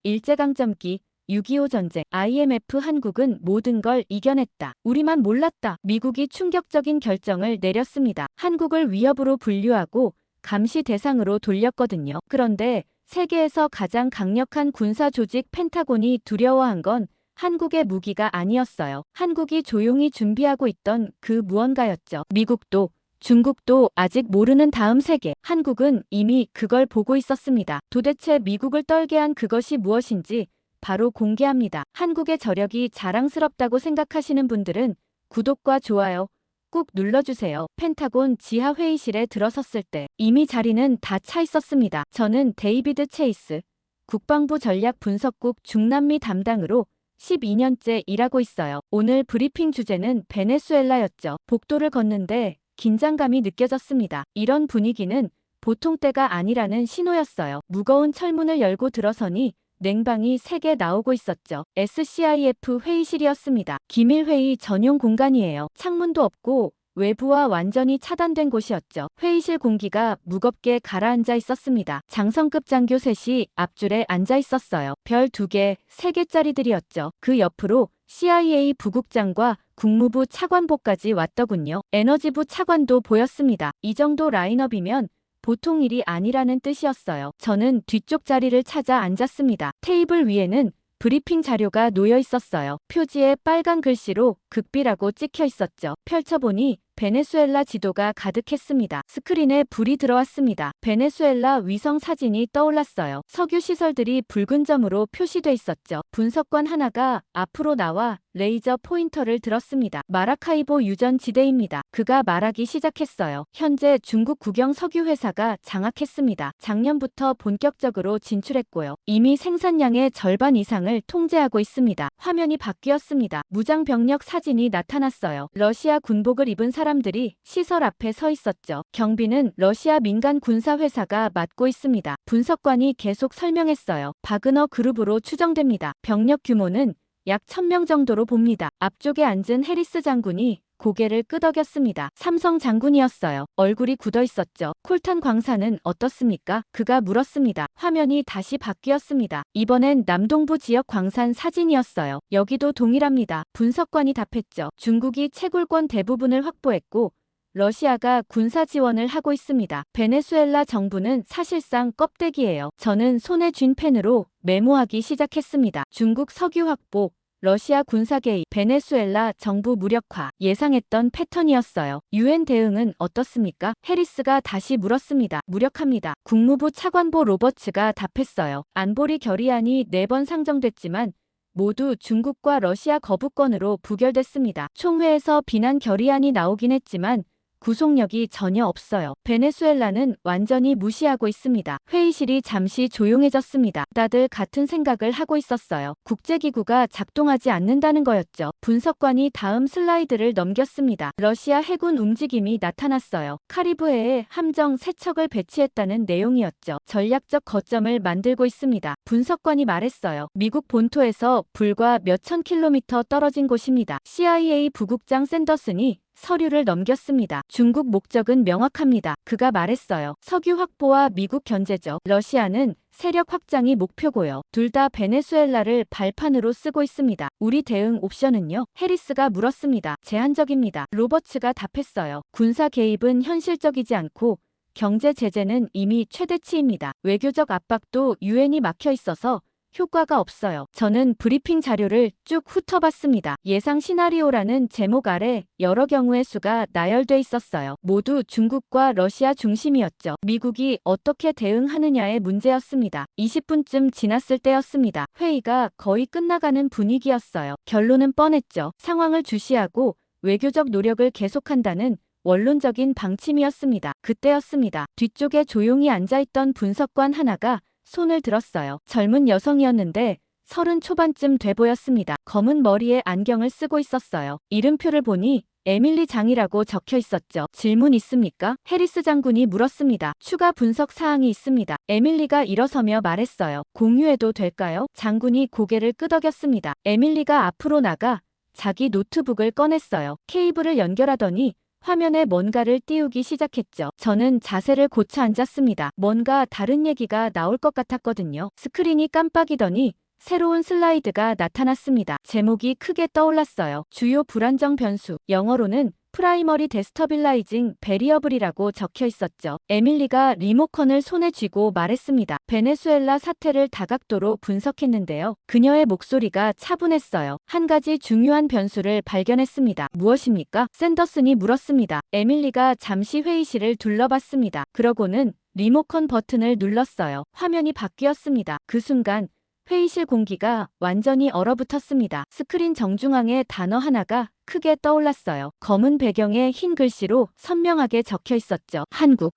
일제강점기, 6.25 전쟁, IMF 한국은 모든 걸 이겨냈다. 우리만 몰랐다. 미국이 충격적인 결정을 내렸습니다. 한국을 위협으로 분류하고 감시 대상으로 돌렸거든요. 그런데 세계에서 가장 강력한 군사 조직 펜타곤이 두려워한 건 한국의 무기가 아니었어요. 한국이 조용히 준비하고 있던 그 무언가였죠. 미국도 중국도 아직 모르는 다음 세계. 한국은 이미 그걸 보고 있었습니다. 도대체 미국을 떨게 한 그것이 무엇인지 바로 공개합니다. 한국의 저력이 자랑스럽다고 생각하시는 분들은 구독과 좋아요 꾹 눌러주세요. 펜타곤 지하 회의실에 들어섰을 때 이미 자리는 다 차 있었습니다. 저는 데이비드 체이스 국방부 전략분석국 중남미 담당으로 12년째 일하고 있어요. 오늘 브리핑 주제는 베네수엘라였죠. 복도를 걷는데 긴장감이 느껴졌습니다. 이런 분위기는 보통 때가 아니라는 신호였어요. 무거운 철문을 열고 들어서니 냉방이 3개 나오고 있었죠. SCIF 회의실이었습니다. 기밀회의 전용 공간이에요. 창문도 없고 외부와 완전히 차단된 곳이었죠. 회의실 공기가 무겁게 가라앉아 있었습니다. 장성급 장교 셋이 앞줄에 앉아 있었어요. 별 2개, 3개짜리들이었죠. 그 옆으로 CIA 부국장과 국무부 차관보까지 왔더군요. 에너지부 차관도 보였습니다. 이 정도 라인업이면 보통 일이 아니라는 뜻이었어요. 저는 뒤쪽 자리를 찾아 앉았습니다. 테이블 위에는 브리핑 자료가 놓여 있었어요. 표지에 빨간 글씨로 극비라고 찍혀 있었죠. 펼쳐보니 베네수엘라 지도가 가득했습니다. 스크린에 불이 들어왔습니다. 베네수엘라 위성 사진이 떠올랐어요. 석유 시설들이 붉은 점으로 표시돼 있었죠. 분석관 하나가 앞으로 나와 레이저 포인터를 들었습니다. 마라카이보 유전 지대입니다. 그가 말하기 시작했어요. 현재 중국 국영 석유 회사가 장악했습니다. 작년부터 본격적으로 진출했고요. 이미 생산량의 절반 이상을 통제하고 있습니다. 화면이 바뀌었습니다. 무장병력 사진이 나타났어요. 러시아 군복을 입은 사람들이 시설 앞에 서 있었죠. 경비는 러시아 민간 군사 회사가 맡고 있습니다. 분석관이 계속 설명했어요. 바그너 그룹으로 추정됩니다. 병력 규모는 약 1000명 정도로 봅니다. 앞쪽에 앉은 해리스 장군이 고개를 끄덕였습니다. 삼성 장군이었어요. 얼굴이 굳어 있었죠. 콜탄 광산은 어떻습니까? 그가 물었습니다. 화면이 다시 바뀌었습니다. 이번엔 남동부 지역 광산 사진이었어요. 여기도 동일합니다. 분석관이 답했죠. 중국이 채굴권 대부분을 확보했고 러시아가 군사 지원을 하고 있습니다. 베네수엘라 정부는 사실상 껍데기예요. 저는 손에 쥔 펜으로 메모하기 시작했습니다. 중국 석유 확보, 러시아 군사 개입, 베네수엘라 정부 무력화, 예상했던 패턴이었어요. 유엔 대응은 어떻습니까? 해리스가 다시 물었습니다. 무력합니다. 국무부 차관보 로버츠가 답했어요. 안보리 결의안이 4번 상정됐지만 모두 중국과 러시아 거부권으로 부결됐습니다. 총회에서 비난 결의안이 나오긴 했지만 구속력이 전혀 없어요. 베네수엘라는 완전히 무시하고 있습니다. 회의실이 잠시 조용해졌습니다. 다들 같은 생각을 하고 있었어요. 국제기구가 작동하지 않는다는 거였죠. 분석관이 다음 슬라이드를 넘겼습니다. 러시아 해군 움직임이 나타났어요. 카리브해에 함정 3척을 배치했다는 내용이었죠. 전략적 거점을 만들고 있습니다. 분석관이 말했어요. 미국 본토에서 불과 몇천 킬로미터 떨어진 곳입니다. CIA 부국장 샌더슨이 서류를 넘겼습니다. 중국 목적은 명확합니다. 그가 말했어요. 석유 확보와 미국 견제죠. 러시아는 세력 확장이 목표고요. 둘 다 베네수엘라를 발판으로 쓰고 있습니다. 우리 대응 옵션은요? 해리스가 물었습니다. 제한적입니다. 로버츠가 답했어요. 군사 개입은 현실적이지 않고 경제 제재는 이미 최대치입니다. 외교적 압박도 유엔이 막혀 있어서 효과가 없어요. 저는 브리핑 자료를 쭉 훑어봤습니다. 예상 시나리오라는 제목 아래 여러 경우의 수가 나열돼 있었어요. 모두 중국과 러시아 중심이었죠. 미국이 어떻게 대응하느냐의 문제였습니다. 20분쯤 지났을 때였습니다. 회의가 거의 끝나가는 분위기였어요. 결론은 뻔했죠. 상황을 주시하고 외교적 노력을 계속한다는 원론적인 방침이었습니다. 그때였습니다. 뒤쪽에 조용히 앉아있던 분석관 하나가 손을 들었어요. 젊은 여성이었는데 30 초반쯤 돼 보였습니다. 검은 머리에 안경을 쓰고 있었어요. 이름표를 보니 에밀리 장이라고 적혀 있었죠. 질문 있습니까? 해리스 장군이 물었습니다. 추가 분석 사항이 있습니다. 에밀리가 일어서며 말했어요. 공유해도 될까요? 장군이 고개를 끄덕였습니다. 에밀리가 앞으로 나가 자기 노트북을 꺼냈어요. 케이블을 연결하더니 화면에 뭔가를 띄우기 시작했죠. 저는 자세를 고쳐 앉았습니다. 뭔가 다른 얘기가 나올 것 같았거든요. 스크린이 깜빡이더니 새로운 슬라이드가 나타났습니다. 제목이 크게 떠올랐어요. 주요 불안정 변수. 영어로는 프라이머리 데스터빌라이징 베리어블이라고 적혀 있었죠. 에밀리가 리모컨을 손에 쥐고 말했습니다. 베네수엘라 사태를 다각도로 분석했는데요. 그녀의 목소리가 차분했어요. 한 가지 중요한 변수를 발견했습니다. 무엇입니까? 샌더슨이 물었습니다. 에밀리가 잠시 회의실을 둘러봤습니다. 그러고는 리모컨 버튼을 눌렀어요. 화면이 바뀌었습니다. 그 순간 회의실 공기가 완전히 얼어붙었습니다. 스크린 정중앙에 단어 하나가 크게 떠올랐어요. 검은 배경에 흰 글씨로 선명하게 적혀 있었죠.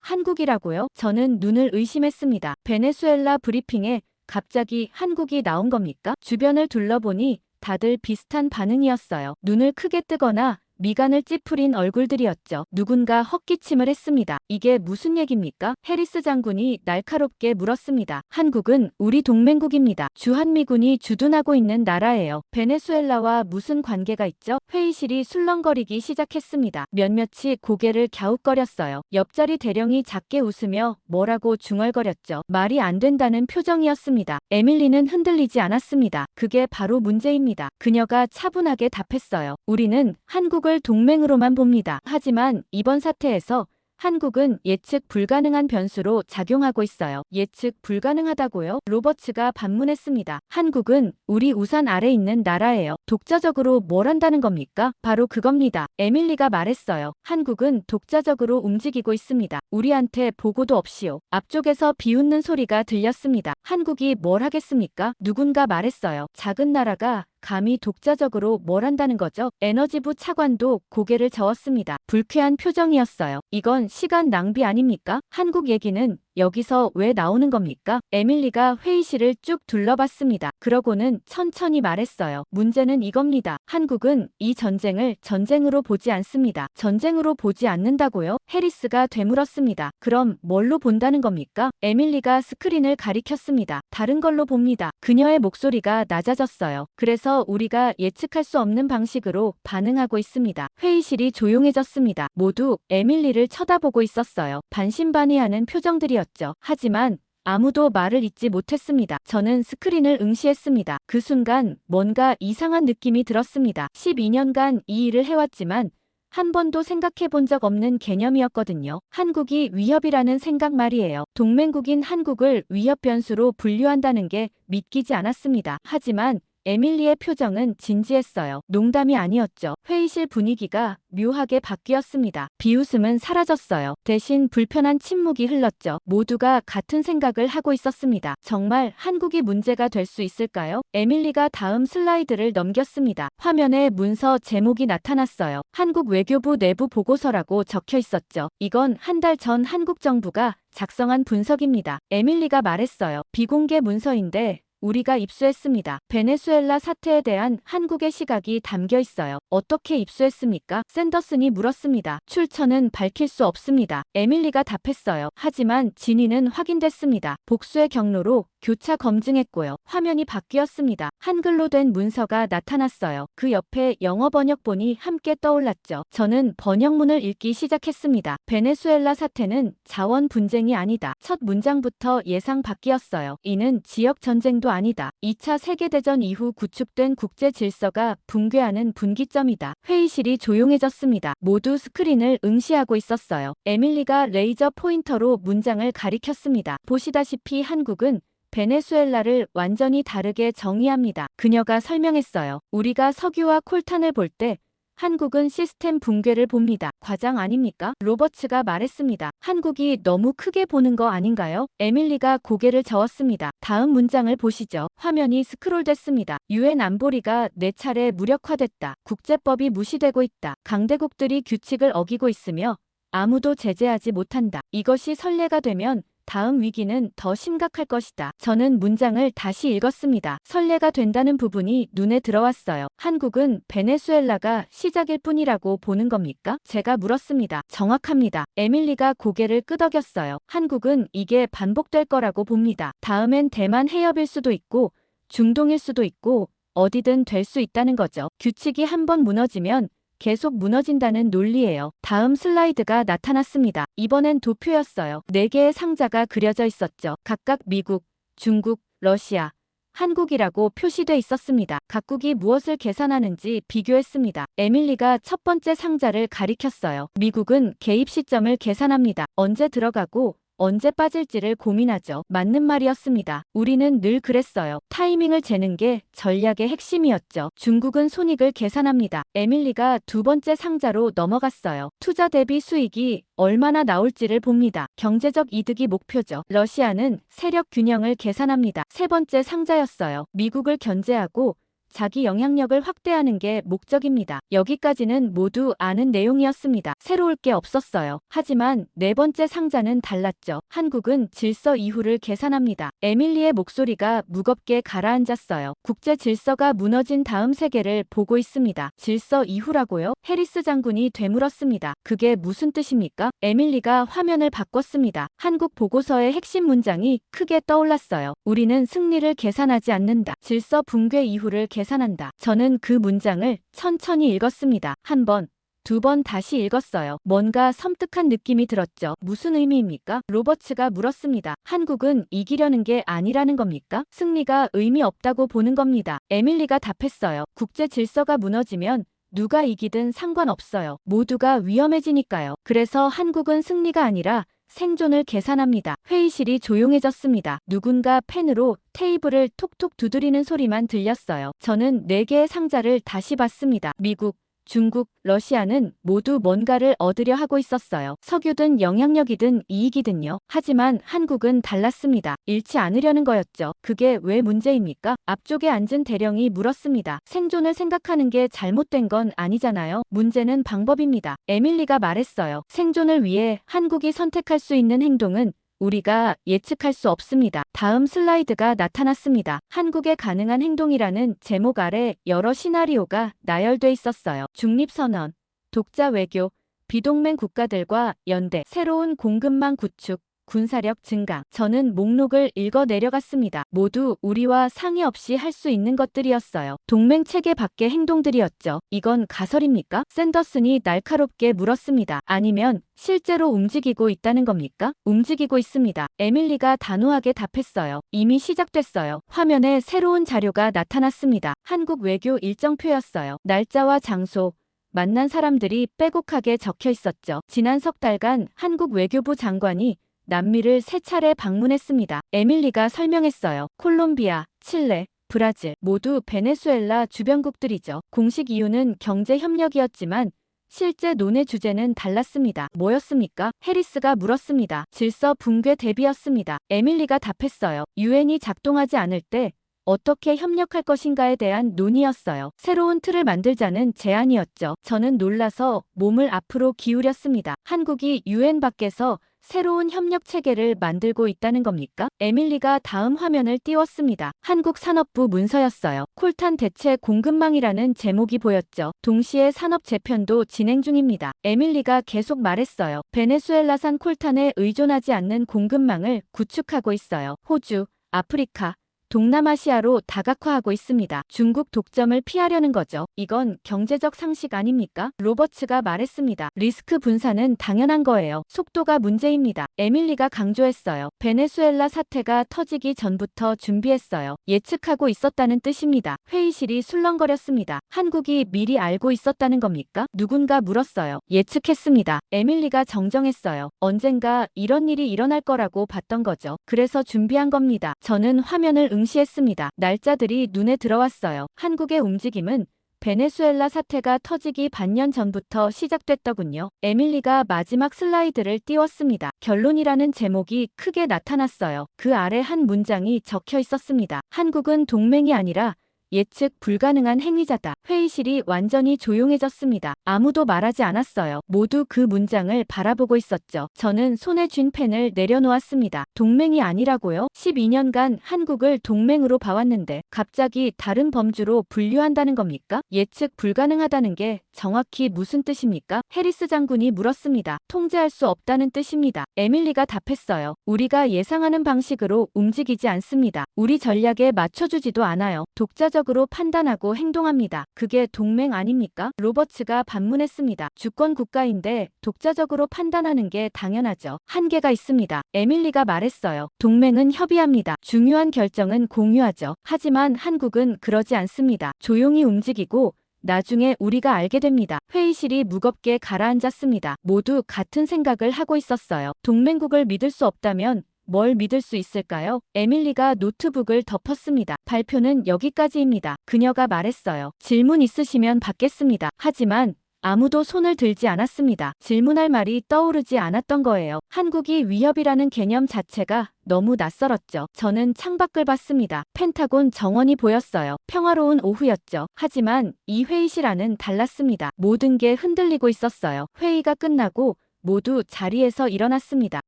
한국이라고요? 저는 눈을 의심했습니다. 베네수엘라 브리핑에 갑자기 한국이 나온 겁니까? 주변을 둘러보니 다들 비슷한 반응이었어요. 눈을 크게 뜨거나 미간을 찌푸린 얼굴들이었죠. 누군가 헛기침을 했습니다. 이게 무슨 얘기입니까? 해리스 장군이 날카롭게 물었습니다. 한국은 우리 동맹국입니다. 주한미군이 주둔하고 있는 나라예요. 베네수엘라와 무슨 관계가 있죠? 회의실이 술렁거리기 시작했습니다. 몇몇이 고개를 갸웃거렸어요. 옆자리 대령이 작게 웃으며 뭐라고 중얼거렸죠. 말이 안 된다는 표정이었습니다. 에밀리는 흔들리지 않았습니다. 그게 바로 문제입니다. 그녀가 차분하게 답했어요. 우리는 한국을 동맹으로만 봅니다. 하지만 이번 사태에서 한국은 예측 불가능한 변수로 작용하고 있어요. 예측 불가능하다고요? 로버츠가 반문했습니다. 한국은 우리 우산 아래 있는 나라예요. 독자적으로 뭘 한다는 겁니까? 바로 그겁니다. 에밀리가 말했어요. 한국은 독자적으로 움직이고 있습니다. 우리한테 보고도 없이요. 앞쪽에서 비웃는 소리가 들렸습니다. 한국이 뭘 하겠습니까? 누군가 말했어요. 작은 나라가 감히 독자적으로 뭘 한다는 거죠? 에너지부 차관도 고개를 저었습니다. 불쾌한 표정이었어요. 이건 시간 낭비 아닙니까? 한국 얘기는 여기서 왜 나오는 겁니까? 에밀리가 회의실을 쭉 둘러봤습니다. 그러고는 천천히 말했어요. 문제는 이겁니다. 한국은 이 전쟁을 전쟁으로 보지 않습니다. 전쟁으로 보지 않는다고요? 해리스가 되물었습니다. 그럼 뭘로 본다는 겁니까? 에밀리가 스크린을 가리켰습니다. 다른 걸로 봅니다. 그녀의 목소리가 낮아졌어요. 그래서 우리가 예측할 수 없는 방식으로 반응하고 있습니다. 회의실이 조용해졌습니다. 모두 에밀리를 쳐다보고 있었어요. 반신반의하는 표정들이었죠. 하지만 아무도 말을 잇지 못했습니다. 저는 스크린을 응시했습니다. 그 순간 뭔가 이상한 느낌이 들었습니다. 12년간 이 일을 해왔지만 한 번도 생각해 본 적 없는 개념이었거든요. 한국이 위협이라는 생각 말이에요. 동맹국인 한국을 위협 변수로 분류한다는 게 믿기지 않았습니다. 하지만 에밀리의 표정은 진지했어요. 농담이 아니었죠. 회의실 분위기가 묘하게 바뀌었습니다. 비웃음은 사라졌어요. 대신 불편한 침묵이 흘렀죠. 모두가 같은 생각을 하고 있었습니다. 정말 한국이 문제가 될 수 있을까요? 에밀리가 다음 슬라이드를 넘겼습니다. 화면에 문서 제목이 나타났어요. 한국 외교부 내부 보고서라고 적혀 있었죠. 이건 한 달 전 한국 정부가 작성한 분석입니다. 에밀리가 말했어요. 비공개 문서인데 우리가 입수했습니다. 베네수엘라 사태에 대한 한국의 시각이 담겨 있어요. 어떻게 입수했습니까? 샌더슨이 물었습니다. 출처는 밝힐 수 없습니다. 에밀리가 답했어요. 하지만 진위는 확인됐습니다. 복수의 경로로 교차 검증했고요. 화면이 바뀌었습니다. 한글로 된 문서가 나타났어요. 그 옆에 영어 번역본이 함께 떠올랐죠. 저는 번역문을 읽기 시작했습니다. 베네수엘라 사태는 자원 분쟁이 아니다. 첫 문장부터 예상 밖이었어요. 이는 지역 전쟁도 아니다. 2차 세계대전 이후 구축된 국제 질서가 붕괴하는 분기점이다. 회의실이 조용해졌습니다. 모두 스크린을 응시하고 있었어요. 에밀리가 레이저 포인터로 문장을 가리켰습니다. 보시다시피 한국은 베네수엘라를 완전히 다르게 정의합니다. 그녀가 설명했어요. 우리가 석유와 콜탄을 볼 때 한국은 시스템 붕괴를 봅니다. 과장 아닙니까? 로버츠가 말했습니다. 한국이 너무 크게 보는 거 아닌가요? 에밀리가 고개를 저었습니다. 다음 문장을 보시죠. 화면이 스크롤됐습니다. 유엔 안보리가 4차례 무력화됐다. 국제법이 무시되고 있다. 강대국들이 규칙을 어기고 있으며 아무도 제재하지 못한다. 이것이 선례가 되면 다음 위기는 더 심각할 것이다. 저는 문장을 다시 읽었습니다. 선례가 된다는 부분이 눈에 들어왔어요. 한국은 베네수엘라가 시작일 뿐이라고 보는 겁니까? 제가 물었습니다. 정확합니다. 에밀리가 고개를 끄덕였어요. 한국은 이게 반복될 거라고 봅니다. 다음엔 대만 해협일 수도 있고 중동일 수도 있고 어디든 될 수 있다는 거죠. 규칙이 한번 무너지면 계속 무너진다는 논리예요. 다음 슬라이드가 나타났습니다. 이번엔 도표였어요. 4개의 상자가 그려져 있었죠. 각각 미국, 중국, 러시아, 한국이라고 표시돼 있었습니다. 각국이 무엇을 계산하는지 비교했습니다. 에밀리가 첫 번째 상자를 가리켰어요. 미국은 개입 시점을 계산합니다. 언제 들어가고 언제 빠질지를 고민하죠. 맞는 말이었습니다. 우리는 늘 그랬어요. 타이밍을 재는 게 전략의 핵심이었죠. 중국은 손익을 계산합니다. 에밀리가 두 번째 상자로 넘어갔어요. 투자 대비 수익이 얼마나 나올지를 봅니다. 경제적 이득이 목표죠. 러시아는 세력 균형을 계산합니다. 세 번째 상자였어요. 미국을 견제하고 자기 영향력을 확대하는 게 목적입니다. 여기까지는 모두 아는 내용이었습니다. 새로울 게 없었어요. 하지만 네 번째 상자는 달랐죠. 한국은 질서 이후를 계산합니다. 에밀리의 목소리가 무겁게 가라앉았어요. 국제 질서가 무너진 다음 세계를 보고 있습니다. 질서 이후라고요? 해리스 장군이 되물었습니다. 그게 무슨 뜻입니까? 에밀리가 화면을 바꿨습니다. 한국 보고서의 핵심 문장이 크게 떠올랐어요. 우리는 승리를 계산하지 않는다. 질서 붕괴 이후를 계산한다. 저는 그 문장을 천천히 읽었습니다. 한 번, 두 번 다시 읽었어요. 뭔가 섬뜩한 느낌이 들었죠. 무슨 의미입니까? 로버츠가 물었습니다. 한국은 이기려는 게 아니라는 겁니까? 승리가 의미 없다고 보는 겁니다. 에밀리가 답했어요. 국제 질서가 무너지면 누가 이기든 상관없어요. 모두가 위험해지니까요. 그래서 한국은 승리가 아니라 생존을 계산합니다. 회의실이 조용해졌습니다. 누군가 펜으로 테이블을 톡톡 두드리는 소리만 들렸어요. 저는 4개의 상자를 다시 봤습니다. 미국, 중국, 러시아는 모두 뭔가를 얻으려 하고 있었어요. 석유든 영향력이든 이익이든요. 하지만 한국은 달랐습니다. 잃지 않으려는 거였죠. 그게 왜 문제입니까? 앞쪽에 앉은 대령이 물었습니다. 생존을 생각하는 게 잘못된 건 아니잖아요. 문제는 방법입니다. 에밀리가 말했어요. 생존을 위해 한국이 선택할 수 있는 행동은 우리가 예측할 수 없습니다. 다음 슬라이드가 나타났습니다. 한국의 가능한 행동이라는 제목 아래 여러 시나리오가 나열돼 있었어요. 중립선언, 독자 외교, 비동맹 국가들과 연대, 새로운 공급망 구축, 군사력 증강. 저는 목록을 읽어 내려갔습니다. 모두 우리와 상의 없이 할 수 있는 것들이었어요. 동맹 체계 밖의 행동들이었죠. 이건 가설입니까? 샌더슨이 날카롭게 물었습니다. 아니면 실제로 움직이고 있다는 겁니까? 움직이고 있습니다. 에밀리가 단호하게 답했어요. 이미 시작됐어요. 화면에 새로운 자료가 나타났습니다. 한국 외교 일정표였어요. 날짜와 장소, 만난 사람들이 빼곡하게 적혀 있었죠. 지난 석 달간 한국 외교부 장관이 남미를 3차례 방문했습니다. 에밀리가 설명했어요. 콜롬비아, 칠레, 브라질, 모두 베네수엘라 주변국들이죠. 공식 이유는 경제 협력이었지만 실제 논의 주제는 달랐습니다. 뭐였습니까? 해리스가 물었습니다. 질서 붕괴 대비였습니다. 에밀리가 답했어요. 유엔이 작동하지 않을 때 어떻게 협력할 것인가에 대한 논의였어요. 새로운 틀을 만들자는 제안이었죠. 저는 놀라서 몸을 앞으로 기울였습니다. 한국이 유엔 밖에서 새로운 협력 체계를 만들고 있다는 겁니까? 에밀리가 다음 화면을 띄웠습니다. 한국 산업부 문서였어요. 콜탄 대체 공급망이라는 제목이 보였죠. 동시에 산업 재편도 진행 중입니다. 에밀리가 계속 말했어요. 베네수엘라산 콜탄에 의존하지 않는 공급망을 구축하고 있어요. 호주, 아프리카, 동남아시아로 다각화하고 있습니다. 중국 독점을 피하려는 거죠. 이건 경제적 상식 아닙니까? 로버츠가 말했습니다. 리스크 분산은 당연한 거예요. 속도가 문제입니다. 에밀리가 강조했어요. 베네수엘라 사태가 터지기 전부터 준비했어요. 예측하고 있었다는 뜻입니다. 회의실이 술렁거렸습니다. 한국이 미리 알고 있었다는 겁니까? 누군가 물었어요. 예측했습니다. 에밀리가 정정했어요. 언젠가 이런 일이 일어날 거라고 봤던 거죠. 그래서 준비한 겁니다. 저는 화면을 응시했습니다. 날짜들이 눈에 들어왔어요. 한국의 움직임은 베네수엘라 사태가 터지기 반년 전부터 시작됐더군요. 에밀리가 마지막 슬라이드를 띄웠습니다. 결론이라는 제목이 크게 나타났어요. 그 아래 한 문장이 적혀 있었습니다. 한국은 동맹이 아니라 예측 불가능한 행위자다. 회의실이 완전히 조용해졌습니다. 아무도 말하지 않았어요. 모두 그 문장을 바라보고 있었죠. 저는 손에 쥔 펜을 내려놓았습니다. 동맹이 아니라고요? 12년간 한국을 동맹으로 봐왔는데 갑자기 다른 범주로 분류한다는 겁니까? 예측 불가능하다는 게 정확히 무슨 뜻입니까? 해리스 장군이 물었습니다. 통제할 수 없다는 뜻입니다. 에밀리가 답했어요. 우리가 예상하는 방식으로 움직이지 않습니다. 우리 전략에 맞춰주지도 않아요. 독자적 독자적으로 판단하고 행동합니다. 그게 동맹 아닙니까? 로버츠가 반문했습니다. 주권 국가인데 독자적으로 판단하는 게 당연하죠. 한계가 있습니다. 에밀리가 말했어요. 동맹은 협의합니다. 중요한 결정은 공유하죠. 하지만 한국은 그러지 않습니다. 조용히 움직이고 나중에 우리가 알게 됩니다. 회의실이 무겁게 가라앉았습니다. 모두 같은 생각을 하고 있었어요. 동맹국을 믿을 수 없다면 뭘 믿을 수 있을까요? 에밀리가 노트북을 덮었습니다. 발표는 여기까지입니다. 그녀가 말했어요. 질문 있으시면 받겠습니다. 하지만 아무도 손을 들지 않았습니다. 질문할 말이 떠오르지 않았던 거예요. 한국이 위협이라는 개념 자체가 너무 낯설었죠. 저는 창밖을 봤습니다. 펜타곤 정원이 보였어요. 평화로운 오후였죠. 하지만 이 회의실 안은 달랐습니다. 모든 게 흔들리고 있었어요. 회의가 끝나고 모두 자리에서 일어났습니다.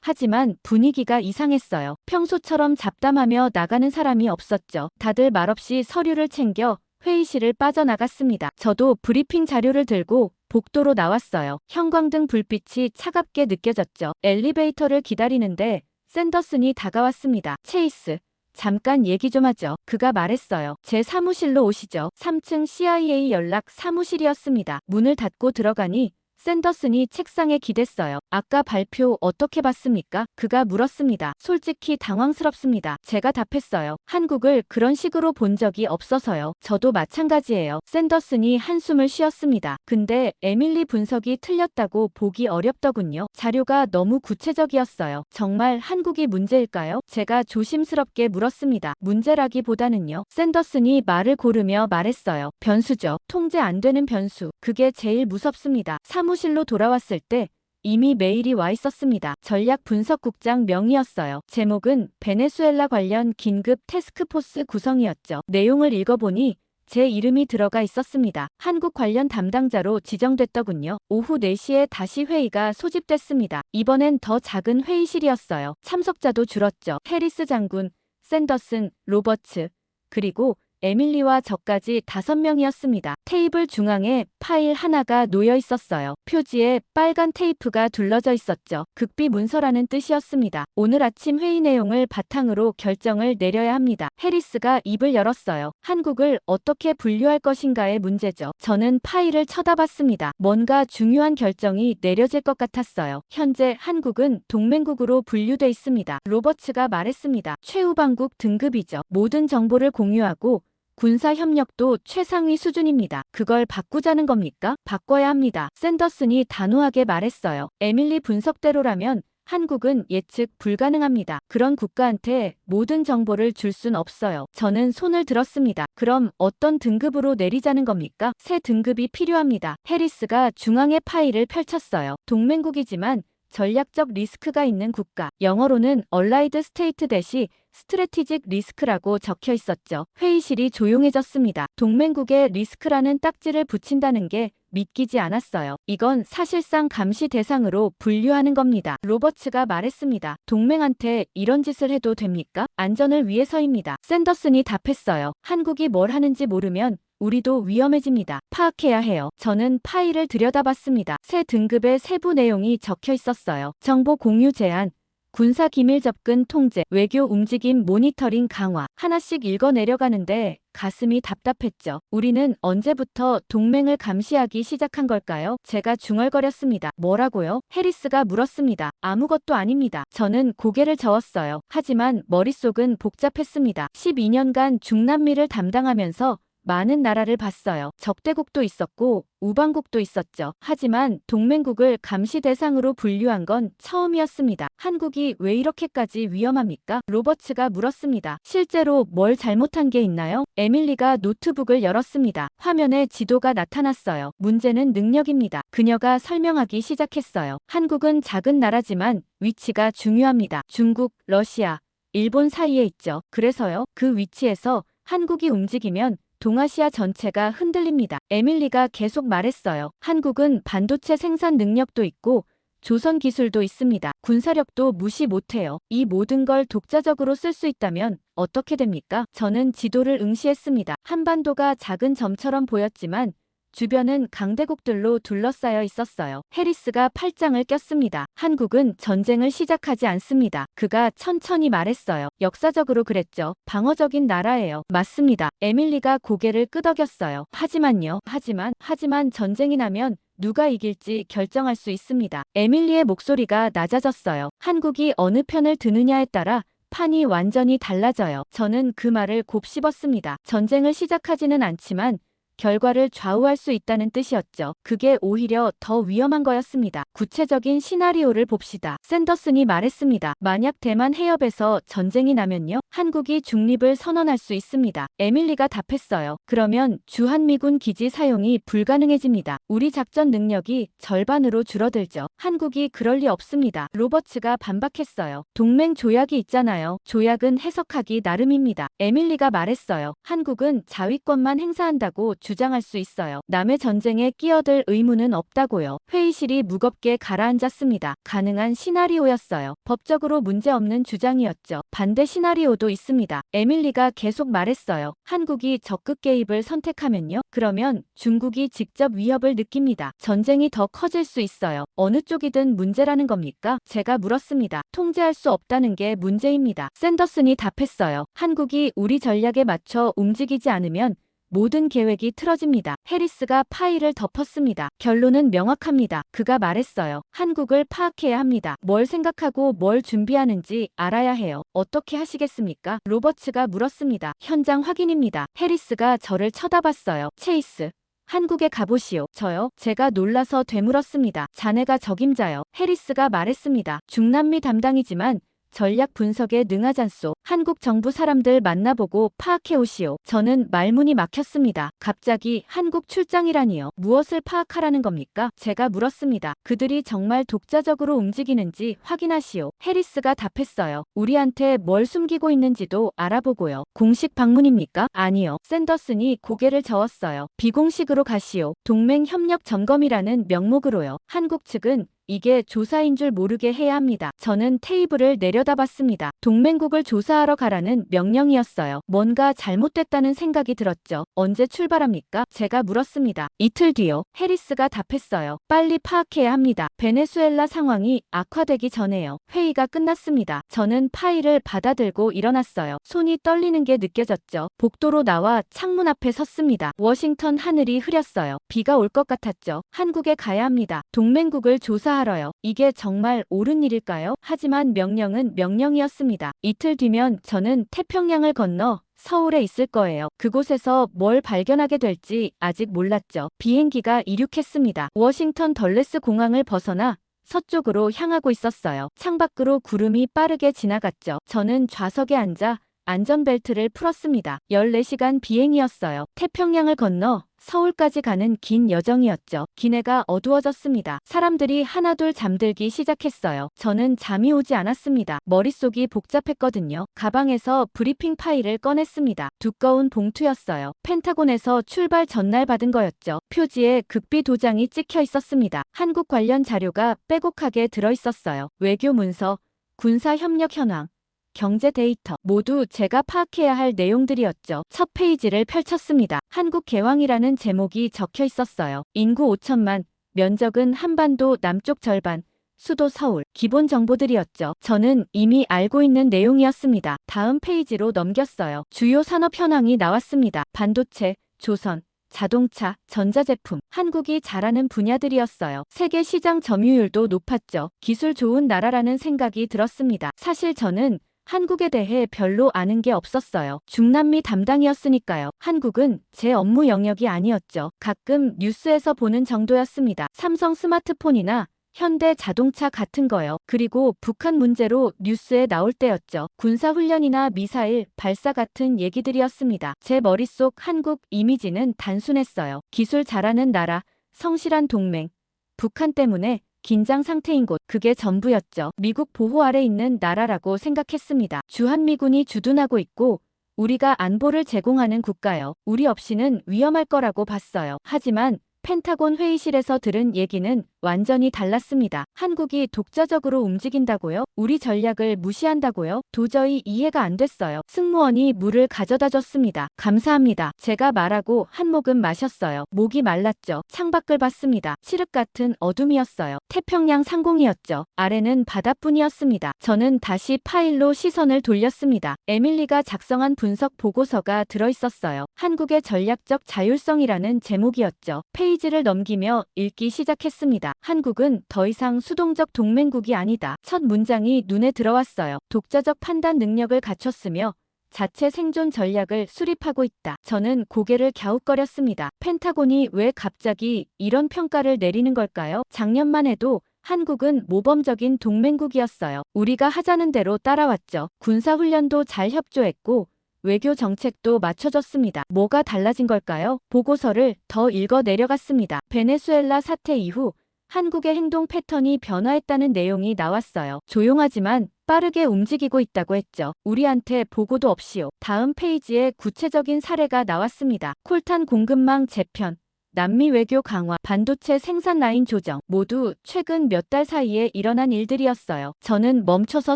하지만 분위기가 이상했어요. 평소처럼 잡담하며 나가는 사람이 없었죠. 다들 말없이 서류를 챙겨 회의실을 빠져나갔습니다. 저도 브리핑 자료를 들고 복도로 나왔어요. 형광등 불빛이 차갑게 느껴졌죠. 엘리베이터를 기다리는데 샌더슨이 다가왔습니다. 체이스, 잠깐 얘기 좀 하죠. 그가 말했어요. 제 사무실로 오시죠. 3층 CIA 연락 사무실이었습니다. 문을 닫고 들어가니 샌더슨이 책상에 기댔어요. 아까 발표 어떻게 봤습니까? 그가 물었습니다. 솔직히 당황스럽습니다. 제가 답했어요. 한국을 그런 식으로 본 적이 없어서요. 저도 마찬가지예요. 샌더슨이 한숨을 쉬었습니다. 근데 에밀리 분석이 틀렸다고 보기 어렵더군요. 자료가 너무 구체적이었어요. 정말 한국이 문제일까요? 제가 조심스럽게 물었습니다. 문제라기보다는요. 샌더슨이 말을 고르며 말했어요. 변수죠. 통제 안 되는 변수. 그게 제일 무섭습니다. 사무실로 돌아왔을 때 이미 메일이 와 있었습니다. 전략분석국장 명의였어요. 제목은 베네수엘라 관련 긴급 태스크포스 구성이었죠. 내용을 읽어보니 제 이름이 들어가 있었습니다. 한국 관련 담당자로 지정됐더군요. 오후 4시에 다시 회의가 소집됐습니다. 이번엔 더 작은 회의실이었어요. 참석자도 줄었죠. 해리스 장군, 샌더슨, 로버츠, 그리고 에밀리와 저까지 5명이었습니다. 테이블 중앙에 파일 하나가 놓여 있었어요. 표지에 빨간 테이프가 둘러져 있었죠. 극비 문서라는 뜻이었습니다. 오늘 아침 회의 내용을 바탕으로 결정을 내려야 합니다. 해리스가 입을 열었어요. 한국을 어떻게 분류할 것인가의 문제죠. 저는 파일을 쳐다봤습니다. 뭔가 중요한 결정이 내려질 것 같았어요. 현재 한국은 동맹국으로 분류돼 있습니다. 로버츠가 말했습니다. 최우방국 등급이죠. 모든 정보를 공유하고 군사협력도 최상위 수준입니다. 그걸 바꾸자는 겁니까? 바꿔야 합니다. 샌더슨이 단호하게 말했어요. 에밀리 분석대로라면 한국은 예측 불가능합니다. 그런 국가한테 모든 정보를 줄 순 없어요. 저는 손을 들었습니다. 그럼 어떤 등급으로 내리자는 겁니까? 새 등급이 필요합니다. 해리스가 중앙의 파일을 펼쳤어요. 동맹국이지만 전략적 리스크가 있는 국가. 영어로는 얼라이드 스테이트 대시 스트래티직 리스크라고 적혀 있었죠. 회의실이 조용해졌습니다. 동맹국의 리스크라는 딱지를 붙인다는 게 믿기지 않았어요. 이건 사실상 감시 대상으로 분류하는 겁니다. 로버츠가 말했습니다. 동맹한테 이런 짓을 해도 됩니까? 안전을 위해서입니다. 샌더슨이 답했어요. 한국이 뭘 하는지 모르면 우리도 위험해집니다. 파악해야 해요. 저는 파일을 들여다봤습니다. 새 등급의 세부 내용이 적혀 있었어요. 정보 공유 제한, 군사 기밀 접근 통제, 외교 움직임 모니터링 강화. 하나씩 읽어 내려가는데 가슴이 답답했죠. 우리는 언제부터 동맹을 감시하기 시작한 걸까요? 제가 중얼거렸습니다. 뭐라고요? 해리스가 물었습니다. 아무것도 아닙니다. 저는 고개를 저었어요. 하지만 머릿속은 복잡했습니다. 12년간 중남미를 담당하면서 많은 나라를 봤어요. 적대국도 있었고 우방국도 있었죠. 하지만 동맹국을 감시 대상으로 분류한 건 처음이었습니다. 한국이 왜 이렇게까지 위험합니까? 로버츠가 물었습니다. 실제로 뭘 잘못한 게 있나요? 에밀리가 노트북을 열었습니다. 화면에 지도가 나타났어요. 문제는 능력입니다. 그녀가 설명하기 시작했어요. 한국은 작은 나라지만 위치가 중요합니다. 중국, 러시아, 일본 사이에 있죠. 그래서요. 그 위치에서 한국이 움직이면 동아시아 전체가 흔들립니다. 에밀리가 계속 말했어요. 한국은 반도체 생산 능력도 있고 조선 기술도 있습니다. 군사력도 무시 못해요. 이 모든 걸 독자적으로 쓸 수 있다면 어떻게 됩니까? 저는 지도를 응시했습니다. 한반도가 작은 점처럼 보였지만 주변은 강대국들로 둘러싸여 있었어요. 해리스가 팔짱을 꼈습니다. 한국은 전쟁을 시작하지 않습니다. 그가 천천히 말했어요. 역사적으로 그랬죠. 방어적인 나라예요. 맞습니다. 에밀리가 고개를 끄덕였어요. 하지만 전쟁이 나면 누가 이길지 결정할 수 있습니다. 에밀리의 목소리가 낮아졌어요. 한국이 어느 편을 드느냐에 따라 판이 완전히 달라져요. 저는 그 말을 곱씹었습니다. 전쟁을 시작하지는 않지만 결과를 좌우할 수 있다는 뜻이었죠. 그게 오히려 더 위험한 거였습니다. 구체적인 시나리오를 봅시다. 샌더슨이 말했습니다. 만약 대만 해협에서 전쟁이 나면요. 한국이 중립을 선언할 수 있습니다. 에밀리가 답했어요. 그러면 주한미군 기지 사용이 불가능해집니다. 우리 작전 능력이 절반으로 줄어들죠. 한국이 그럴 리 없습니다. 로버츠가 반박했어요. 동맹 조약이 있잖아요. 조약은 해석하기 나름입니다. 에밀리가 말했어요. 한국은 자위권만 행사한다고 주장할 수 있어요. 남의 전쟁에 끼어들 의무는 없다고요. 회의실이 무겁게 가라앉았습니다. 가능한 시나리오였어요. 법적으로 문제없는 주장이었죠. 반대 시나리오도 있습니다. 에밀리가 계속 말했어요. 한국이 적극 개입을 선택하면요. 그러면 중국이 직접 위협을 느낍니다. 전쟁이 더 커질 수 있어요. 어느 쪽이든 문제라는 겁니까? 제가 물었습니다. 통제할 수 없다는 게 문제입니다. 샌더슨이 답했어요. 한국이 우리 전략에 맞춰 움직이지 않으면 모든 계획이 틀어집니다. 해리스가 파일을 덮었습니다. 결론은 명확합니다. 그가 말했어요. 한국을 파악해야 합니다. 뭘 생각하고 뭘 준비하는지 알아야 해요. 어떻게 하시겠습니까? 로버츠가 물었습니다. 현장 확인입니다. 해리스가 저를 쳐다봤어요. 체이스. 한국에 가보시오. 저요? 제가 놀라서 되물었습니다. 자네가 적임자요. 해리스가 말했습니다. 중남미 담당이지만 전략 분석에 능하잖소. 한국 정부 사람들 만나보고 파악해 오시오. 저는 말문이 막혔습니다. 갑자기 한국 출장이라니요. 무엇을 파악하라는 겁니까? 제가 물었습니다. 그들이 정말 독자적으로 움직이는지 확인하시오. 해리스가 답했어요. 우리한테 뭘 숨기고 있는지도 알아보고요. 공식 방문입니까? 아니요. 샌더슨이 고개를 저었어요. 비공식으로 가시오. 동맹 협력 점검이라는 명목으로요. 한국 측은 이게 조사인 줄 모르게 해야 합니다. 저는 테이블을 내려다봤습니다. 동맹국을 조사하러 가라는 명령이었어요. 뭔가 잘못됐다는 생각이 들었죠. 언제 출발합니까? 제가 물었습니다. 이틀 뒤요. 해리스가 답했어요. 빨리 파악해야 합니다. 베네수엘라 상황이 악화되기 전에요. 회의가 끝났습니다. 저는 파일을 받아들고 일어났어요. 손이 떨리는 게 느껴졌죠. 복도로 나와 창문 앞에 섰습니다. 워싱턴 하늘이 흐렸어요. 비가 올 것 같았죠. 한국에 가야 합니다. 동맹국을 조사하러요. 이게 정말 옳은 일일까요? 하지만 명령은 명령이었습니다. 이틀 뒤면 저는 태평양을 건너 서울에 있을 거예요. 그곳에서 뭘 발견하게 될지 아직 몰랐죠. 비행기가 이륙했습니다. 워싱턴 덜레스 공항을 벗어나 서쪽으로 향하고 있었어요. 창밖으로 구름이 빠르게 지나갔죠. 저는 좌석에 앉아 안전벨트를 풀었습니다. 14시간 비행이었어요. 태평양을 건너 서울까지 가는 긴 여정이었죠. 기내가 어두워졌습니다. 사람들이 하나둘 잠들기 시작했어요. 저는 잠이 오지 않았습니다. 머릿속이 복잡했거든요. 가방에서 브리핑 파일을 꺼냈습니다. 두꺼운 봉투였어요. 펜타곤에서 출발 전날 받은 거였죠. 표지에 극비 도장이 찍혀 있었습니다. 한국 관련 자료가 빼곡하게 들어있었어요. 외교 문서, 군사 협력 현황, 경제 데이터 모두 제가 파악해야 할 내용들이었죠. 첫 페이지를 펼쳤습니다. 한국 개황이라는 제목이 적혀 있었어요. 인구 5천만, 면적은 한반도 남쪽 절반, 수도 서울, 기본 정보들이었죠. 저는 이미 알고 있는 내용이었습니다. 다음 페이지로 넘겼어요. 주요 산업 현황이 나왔습니다. 반도체, 조선, 자동차, 전자제품, 한국이 잘하는 분야들이었어요. 세계 시장 점유율도 높았죠. 기술 좋은 나라라는 생각이 들었습니다. 사실 저는 한국에 대해 별로 아는 게 없었어요. 중남미 담당이었으니까요. 한국은 제 업무 영역이 아니었죠. 가끔 뉴스에서 보는 정도였습니다. 삼성 스마트폰이나 현대 자동차 같은 거요. 그리고 북한 문제로 뉴스에 나올 때였죠. 군사훈련이나 미사일 발사 같은 얘기들이었습니다. 제 머릿속 한국 이미지는 단순했어요. 기술 잘하는 나라, 성실한 동맹, 북한 때문에 긴장 상태인 곳, 그게 전부였죠. 미국 보호 아래 있는 나라라고 생각했습니다. 주한미군이 주둔하고 있고 우리가 안보를 제공하는 국가요. 우리 없이는 위험할 거라고 봤어요. 하지만 펜타곤 회의실에서 들은 얘기는 완전히 달랐습니다. 한국이 독자적으로 움직인다고요? 우리 전략을 무시한다고요? 도저히 이해가 안 됐어요. 승무원이 물을 가져다 줬습니다. 감사합니다. 제가 말하고 한 모금 마셨어요. 목이 말랐죠. 창밖을 봤습니다. 칠흑 같은 어둠이었어요. 태평양 상공이었죠. 아래는 바다뿐이었습니다. 저는 다시 파일로 시선을 돌렸습니다. 에밀리가 작성한 분석 보고서가 들어있었어요. 한국의 전략적 자율성이라는 제목이었죠. 페이지를 넘기며 읽기 시작했습니다. 한국은 더 이상 수동적 동맹국이 아니다. 첫 문장이 눈에 들어왔어요. 독자적 판단 능력을 갖췄으며 자체 생존 전략을 수립하고 있다. 저는 고개를 갸웃거렸습니다. 펜타곤이 왜 갑자기 이런 평가를 내리는 걸까요? 작년만 해도 한국은 모범적인 동맹국이었어요. 우리가 하자는 대로 따라왔죠. 군사훈련도 잘 협조했고 외교 정책도 맞춰졌습니다. 뭐가 달라진 걸까요? 보고서를 더 읽어 내려갔습니다. 베네수엘라 사태 이후 한국의 행동 패턴이 변화했다는 내용이 나왔어요. 조용하지만 빠르게 움직이고 있다고 했죠. 우리한테 보고도 없이요. 다음 페이지에 구체적인 사례가 나왔습니다. 콜탄 공급망 재편, 남미 외교 강화, 반도체 생산 라인 조정, 모두 최근 몇 달 사이에 일어난 일들이었어요. 저는 멈춰서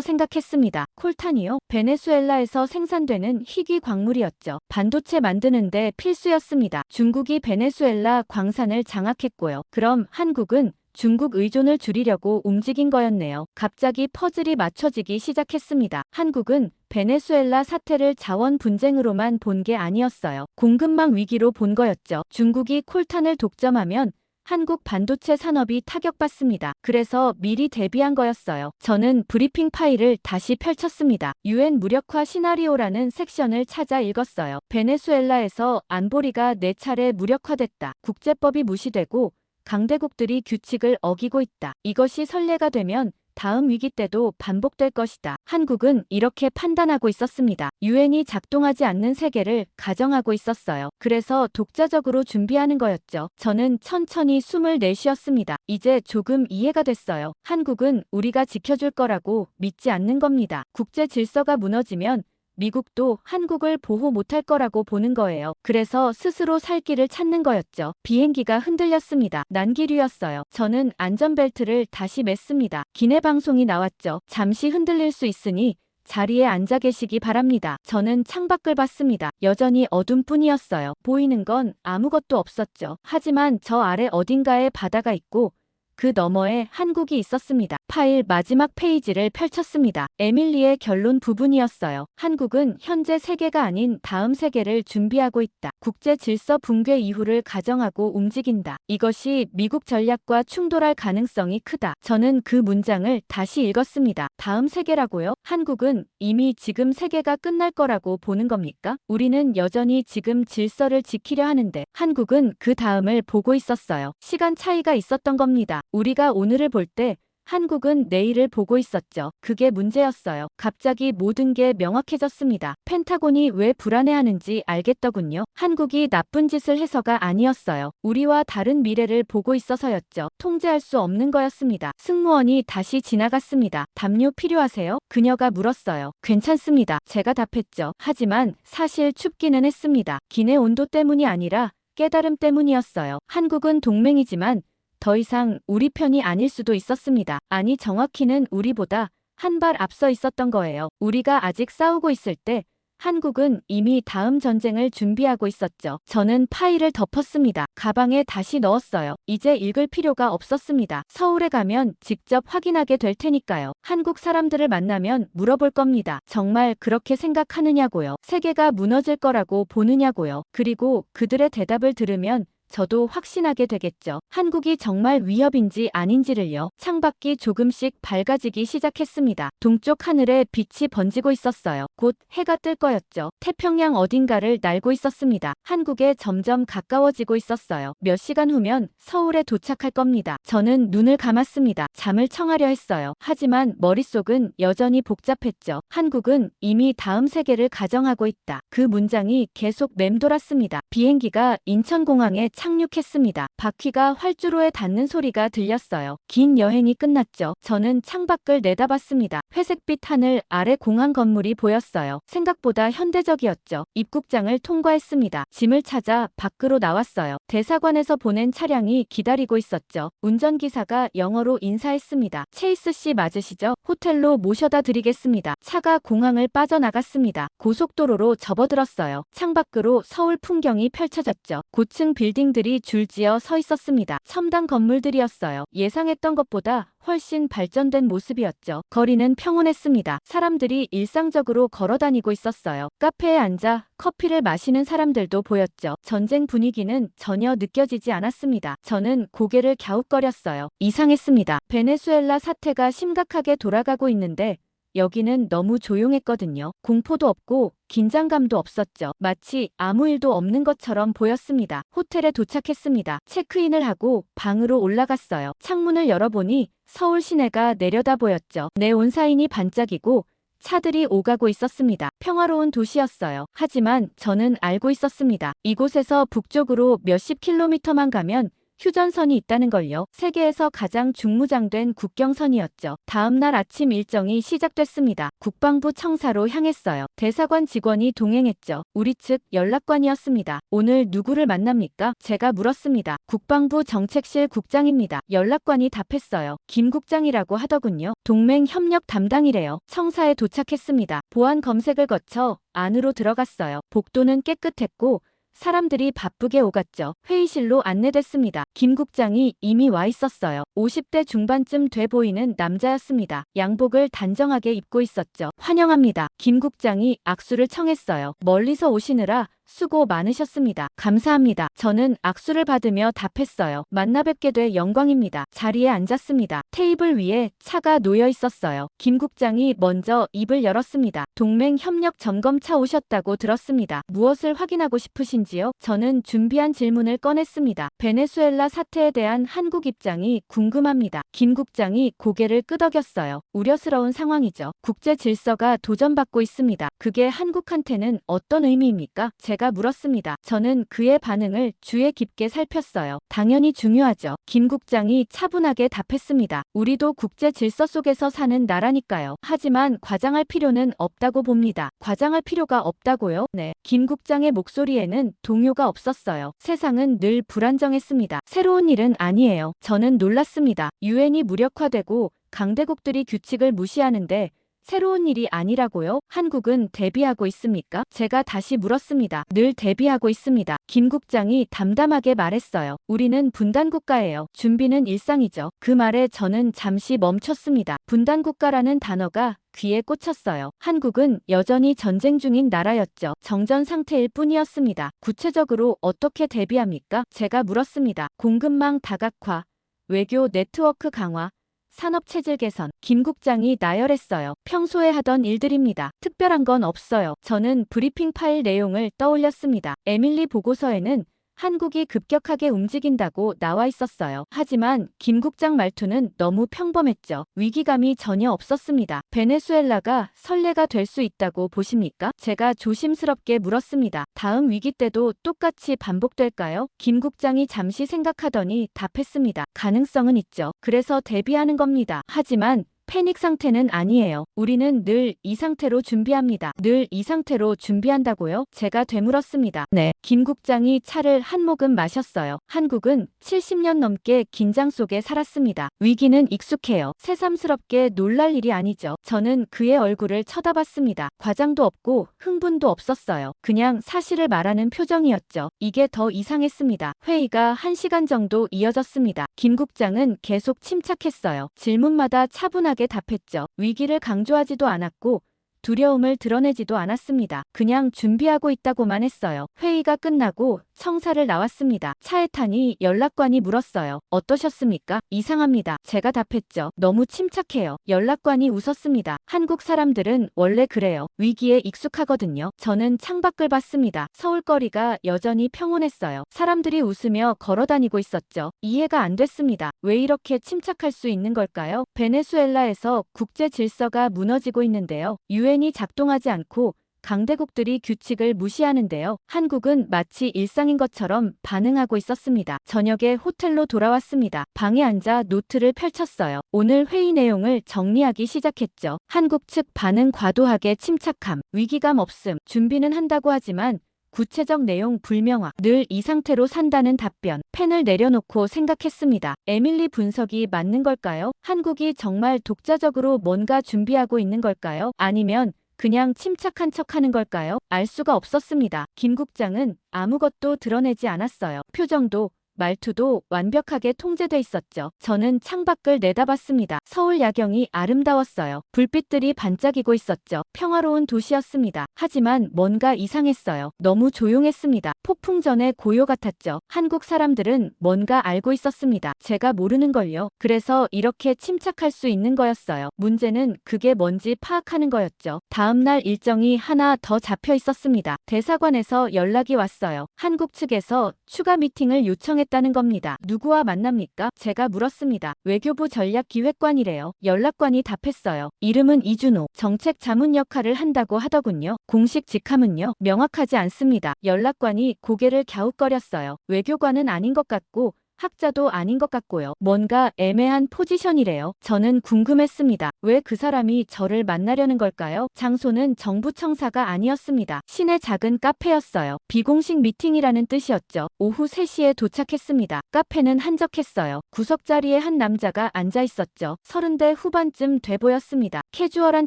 생각했습니다. 콜탄이요? 베네수엘라에서 생산되는 희귀 광물이었죠. 반도체 만드는데 필수였습니다. 중국이 베네수엘라 광산을 장악했고요. 그럼 한국은 중국 의존을 줄이려고 움직인 거였네요. 갑자기 퍼즐이 맞춰지기 시작했습니다. 한국은 베네수엘라 사태를 자원 분쟁으로만 본 게 아니었어요. 공급망 위기로 본 거였죠. 중국이 콜탄을 독점하면 한국 반도체 산업이 타격받습니다. 그래서 미리 대비한 거였어요. 저는 브리핑 파일을 다시 펼쳤습니다. 유엔 무력화 시나리오라는 섹션을 찾아 읽었어요. 베네수엘라에서 안보리가 4차례 무력화됐다. 국제법이 무시되고 강대국들이 규칙을 어기고 있다. 이것이 선례가 되면 다음 위기 때도 반복될 것이다. 한국은 이렇게 판단하고 있었습니다. 유엔이 작동하지 않는 세계를 가정하고 있었어요. 그래서 독자적으로 준비하는 거였죠. 저는 천천히 숨을 내쉬었습니다. 이제 조금 이해가 됐어요. 한국은 우리가 지켜줄 거라고 믿지 않는 겁니다. 국제 질서가 무너지면 미국도 한국을 보호 못할 거라고 보는 거예요. 그래서 스스로 살 길을 찾는 거였죠. 비행기가 흔들렸습니다. 난기류였어요. 저는 안전벨트를 다시 맸습니다. 기내 방송이 나왔죠. 잠시 흔들릴 수 있으니 자리에 앉아 계시기 바랍니다. 저는 창밖을 봤습니다. 여전히 어둠뿐이었어요. 보이는 건 아무것도 없었죠. 하지만 저 아래 어딘가에 바다가 있고 그 너머에 한국이 있었습니다. 파일 마지막 페이지를 펼쳤습니다. 에밀리의 결론 부분이었어요. 한국은 현재 세계가 아닌 다음 세계를 준비하고 있다. 국제 질서 붕괴 이후를 가정하고 움직인다. 이것이 미국 전략과 충돌할 가능성이 크다. 저는 그 문장을 다시 읽었습니다. 다음 세계라고요? 한국은 이미 지금 세계가 끝날 거라고 보는 겁니까? 우리는 여전히 지금 질서를 지키려 하는데 한국은 그 다음을 보고 있었어요. 시간 차이가 있었던 겁니다. 우리가 오늘을 볼 때 한국은 내일을 보고 있었죠. 그게 문제였어요. 갑자기 모든 게 명확해졌습니다. 펜타곤이 왜 불안해하는지 알겠더군요. 한국이 나쁜 짓을 해서가 아니었어요. 우리와 다른 미래를 보고 있어서였죠. 통제할 수 없는 거였습니다. 승무원이 다시 지나갔습니다. 담요 필요하세요? 그녀가 물었어요. 괜찮습니다. 제가 답했죠. 하지만 사실 춥기는 했습니다. 기내 온도 때문이 아니라 깨달음 때문이었어요. 한국은 동맹이지만 더 이상 우리 편이 아닐 수도 있었습니다. 아니, 정확히는 우리보다 한 발 앞서 있었던 거예요. 우리가 아직 싸우고 있을 때 한국은 이미 다음 전쟁을 준비하고 있었죠. 저는 파일을 덮었습니다. 가방에 다시 넣었어요. 이제 읽을 필요가 없었습니다. 서울에 가면 직접 확인하게 될 테니까요. 한국 사람들을 만나면 물어볼 겁니다. 정말 그렇게 생각하느냐고요. 세계가 무너질 거라고 보느냐고요. 그리고 그들의 대답을 들으면 저도 확신하게 되겠죠. 한국이 정말 위협인지 아닌지를요. 창밖이 조금씩 밝아지기 시작했습니다. 동쪽 하늘에 빛이 번지고 있었어요. 곧 해가 뜰 거였죠. 태평양 어딘가를 날고 있었습니다. 한국에 점점 가까워지고 있었어요. 몇 시간 후면 서울에 도착할 겁니다. 저는 눈을 감았습니다. 잠을 청하려 했어요. 하지만 머릿속은 여전히 복잡했죠. 한국은 이미 다음 세계를 가정하고 있다. 그 문장이 계속 맴돌았습니다. 비행기가 인천공항에 착륙했습니다. 바퀴가 활주로에 닿는 소리가 들렸어요. 긴 여행이 끝났죠. 저는 창밖을 내다봤습니다. 회색빛 하늘 아래 공항 건물이 보였어요. 생각보다 현대적이었죠. 입국장을 통과했습니다. 짐을 찾아 밖으로 나왔어요. 대사관에서 보낸 차량이 기다리고 있었죠. 운전기사가 영어로 인사했습니다. 체이스 씨 맞으시죠? 호텔로 모셔다 드리겠습니다. 차가 공항을 빠져나갔습니다. 고속도로로 접어들었어요. 창밖으로 서울 풍경이 펼쳐졌죠. 고층 빌딩들이 줄지어 서 있었습니다. 첨단 건물들이었어요. 예상했던 것보다 훨씬 발전된 모습이었죠. 거리는 평온했습니다. 사람들이 일상적으로 걸어다니고 있었어요. 카페에 앉아 커피를 마시는 사람들도 보였죠. 전쟁 분위기는 전혀 느껴지지 않았습니다. 저는 고개를 갸웃거렸어요. 이상했습니다. 베네수엘라 사태가 심각하게 돌아가고 있는데 여기는 너무 조용했거든요. 공포도 없고 긴장감도 없었죠. 마치 아무 일도 없는 것처럼 보였습니다. 호텔에 도착했습니다. 체크인을 하고 방으로 올라갔어요. 창문을 열어보니 서울 시내가 내려다 보였죠. 네온사인이 반짝이고 차들이 오가고 있었습니다. 평화로운 도시였어요. 하지만 저는 알고 있었습니다. 이곳에서 북쪽으로 몇십 킬로미터만 가면 휴전선이 있다는 걸요. 세계에서 가장 중무장된 국경선이었죠. 다음 날 아침 일정이 시작됐습니다. 국방부 청사로 향했어요. 대사관 직원이 동행했죠. 우리 측 연락관이었습니다. 오늘 누구를 만납니까? 제가 물었습니다. 국방부 정책실 국장입니다. 연락관이 답했어요. 김 국장이라고 하더군요. 동맹 협력 담당이래요. 청사에 도착했습니다. 보안 검색을 거쳐 안으로 들어갔어요. 복도는 깨끗했고 사람들이 바쁘게 오갔죠. 회의실로 안내됐습니다. 김 국장이 이미 와 있었어요. 50대 중반쯤 돼 보이는 남자였습니다. 양복을 단정하게 입고 있었죠. 환영합니다. 김 국장이 악수를 청했어요. 멀리서 오시느라 수고 많으셨습니다. 감사합니다. 저는 악수를 받으며 답했어요. 만나 뵙게 돼 영광입니다. 자리에 앉았습니다. 테이블 위에 차가 놓여 있었어요. 김 국장이 먼저 입을 열었습니다. 동맹 협력 점검차 오셨다고 들었습니다. 무엇을 확인하고 싶으신지요? 저는 준비한 질문을 꺼냈습니다. 베네수엘라 사태에 대한 한국 입장이 궁금합니다. 김 국장이 고개를 끄덕였어요. 우려스러운 상황이죠. 국제 질서가 도전받고 있습니다. 그게 한국한테는 어떤 의미입니까? 제가 물었습니다. 저는 그의 반응을 주의 깊게 살폈어요. 당연히 중요하죠. 김 국장이 차분하게 답했습니다. 우리도 국제 질서 속에서 사는 나라니까요. 하지만 과장할 필요는 없다고 봅니다. 과장할 필요가 없다고요? 네. 김 국장의 목소리에는 동요가 없었어요. 세상은 늘 불안정했습니다. 새로운 일은 아니에요. 저는 놀랐습니다. 유엔이 무력화되고 강대국들이 규칙을 무시하는데 새로운 일이 아니라고요? 한국은 대비하고 있습니까? 제가 다시 물었습니다. 늘 대비하고 있습니다. 김 국장이 담담하게 말했어요. 우리는 분단국가예요. 준비는 일상이죠. 그 말에 저는 잠시 멈췄습니다. 분단국가라는 단어가 귀에 꽂혔어요. 한국은 여전히 전쟁 중인 나라였죠. 정전 상태일 뿐이었습니다. 구체적으로 어떻게 대비합니까? 제가 물었습니다. 공급망 다각화, 외교 네트워크 강화, 산업체질 개선. 김 국장이 나열했어요. 평소에 하던 일들입니다. 특별한 건 없어요. 저는 브리핑 파일 내용을 떠올렸습니다. 에밀리 보고서에는 한국이 급격하게 움직인다고 나와 있었어요. 하지만 김 국장 말투는 너무 평범했죠. 위기감이 전혀 없었습니다. 베네수엘라가 선례가 될 수 있다고 보십니까? 제가 조심스럽게 물었습니다. 다음 위기 때도 똑같이 반복될까요? 김 국장이 잠시 생각하더니 답했습니다. 가능성은 있죠. 그래서 대비하는 겁니다. 하지만 패닉 상태는 아니에요. 우리는 늘 이 상태로 준비합니다. 늘 이 상태로 준비한다고요? 제가 되물었습니다. 네. 김 국장이 차를 한 모금 마셨어요. 한국은 70년 넘게 긴장 속에 살았습니다. 위기는 익숙해요. 새삼스럽게 놀랄 일이 아니죠. 저는 그의 얼굴을 쳐다봤습니다. 과장도 없고 흥분도 없었어요. 그냥 사실을 말하는 표정이었죠. 이게 더 이상했습니다. 회의가 1시간 정도 이어졌습니다. 김 국장은 계속 침착했어요. 질문마다 차분하게 답했죠. 위기를 강조하지도 않았고 두려움을 드러내지도 않았습니다. 그냥 준비하고 있다고만 했어요. 회의가 끝나고 청사를 나왔습니다. 차에 타니 연락관이 물었어요. 어떠셨습니까? 이상합니다. 제가 답했죠. 너무 침착해요. 연락관이 웃었습니다. 한국 사람들은 원래 그래요. 위기에 익숙하거든요. 저는 창밖을 봤습니다. 서울거리가 여전히 평온했어요. 사람들이 웃으며 걸어다니고 있었죠. 이해가 안 됐습니다. 왜 이렇게 침착할 수 있는 걸까요? 베네수엘라에서 국제 질서가 무너지고 있는데요. 유엔이 작동하지 않고 강대국들이 규칙을 무시하는데요. 한국은 마치 일상인 것처럼 반응하고 있었습니다. 저녁에 호텔로 돌아왔습니다. 방에 앉아 노트를 펼쳤어요. 오늘 회의 내용을 정리하기 시작했죠. 한국 측 반응 과도하게 침착함, 위기감 없음, 준비는 한다고 하지만 구체적 내용 불명확, 늘 이 상태로 산다는 답변. 펜을 내려놓고 생각했습니다. 에밀리 분석이 맞는 걸까요? 한국이 정말 독자적으로 뭔가 준비하고 있는 걸까요? 아니면 그냥 침착한 척하는 걸까요? 알 수가 없었습니다. 김 국장은 아무것도 드러내지 않았어요. 표정도 말투도 완벽하게 통제돼 있었죠. 저는 창밖을 내다봤습니다. 서울 야경이 아름다웠어요. 불빛들이 반짝이고 있었죠. 평화로운 도시였습니다. 하지만 뭔가 이상했어요. 너무 조용했습니다. 폭풍 전의 고요 같았죠. 한국 사람들은 뭔가 알고 있었습니다. 제가 모르는 걸요. 그래서 이렇게 침착할 수 있는 거였어요. 문제는 그게 뭔지 파악하는 거였죠. 다음날 일정이 하나 더 잡혀 있었습니다. 대사관에서 연락이 왔어요. 한국 측에서 추가 미팅을 요청했다는 겁니다. 누구와 만납니까? 제가 물었습니다. 외교부 전략기획관이래요. 연락관이 답했어요. 이름은 이준호. 정책 자문 역할을 한다고 하더군요. 공식 직함은요? 명확하지 않습니다. 연락관이 고개를 갸웃거렸어요. 외교관은 아닌 것 같고 학자도 아닌 것 같고요. 뭔가 애매한 포지션이래요. 저는 궁금했습니다. 왜 그 사람이 저를 만나려는 걸까요? 장소는 정부 청사가 아니었습니다. 시내 작은 카페였어요. 비공식 미팅이라는 뜻이었죠. 오후 3시에 도착했습니다. 카페는 한적했어요. 구석자리에 한 남자가 앉아 있었죠. 30대 후반쯤 돼 보였습니다. 캐주얼한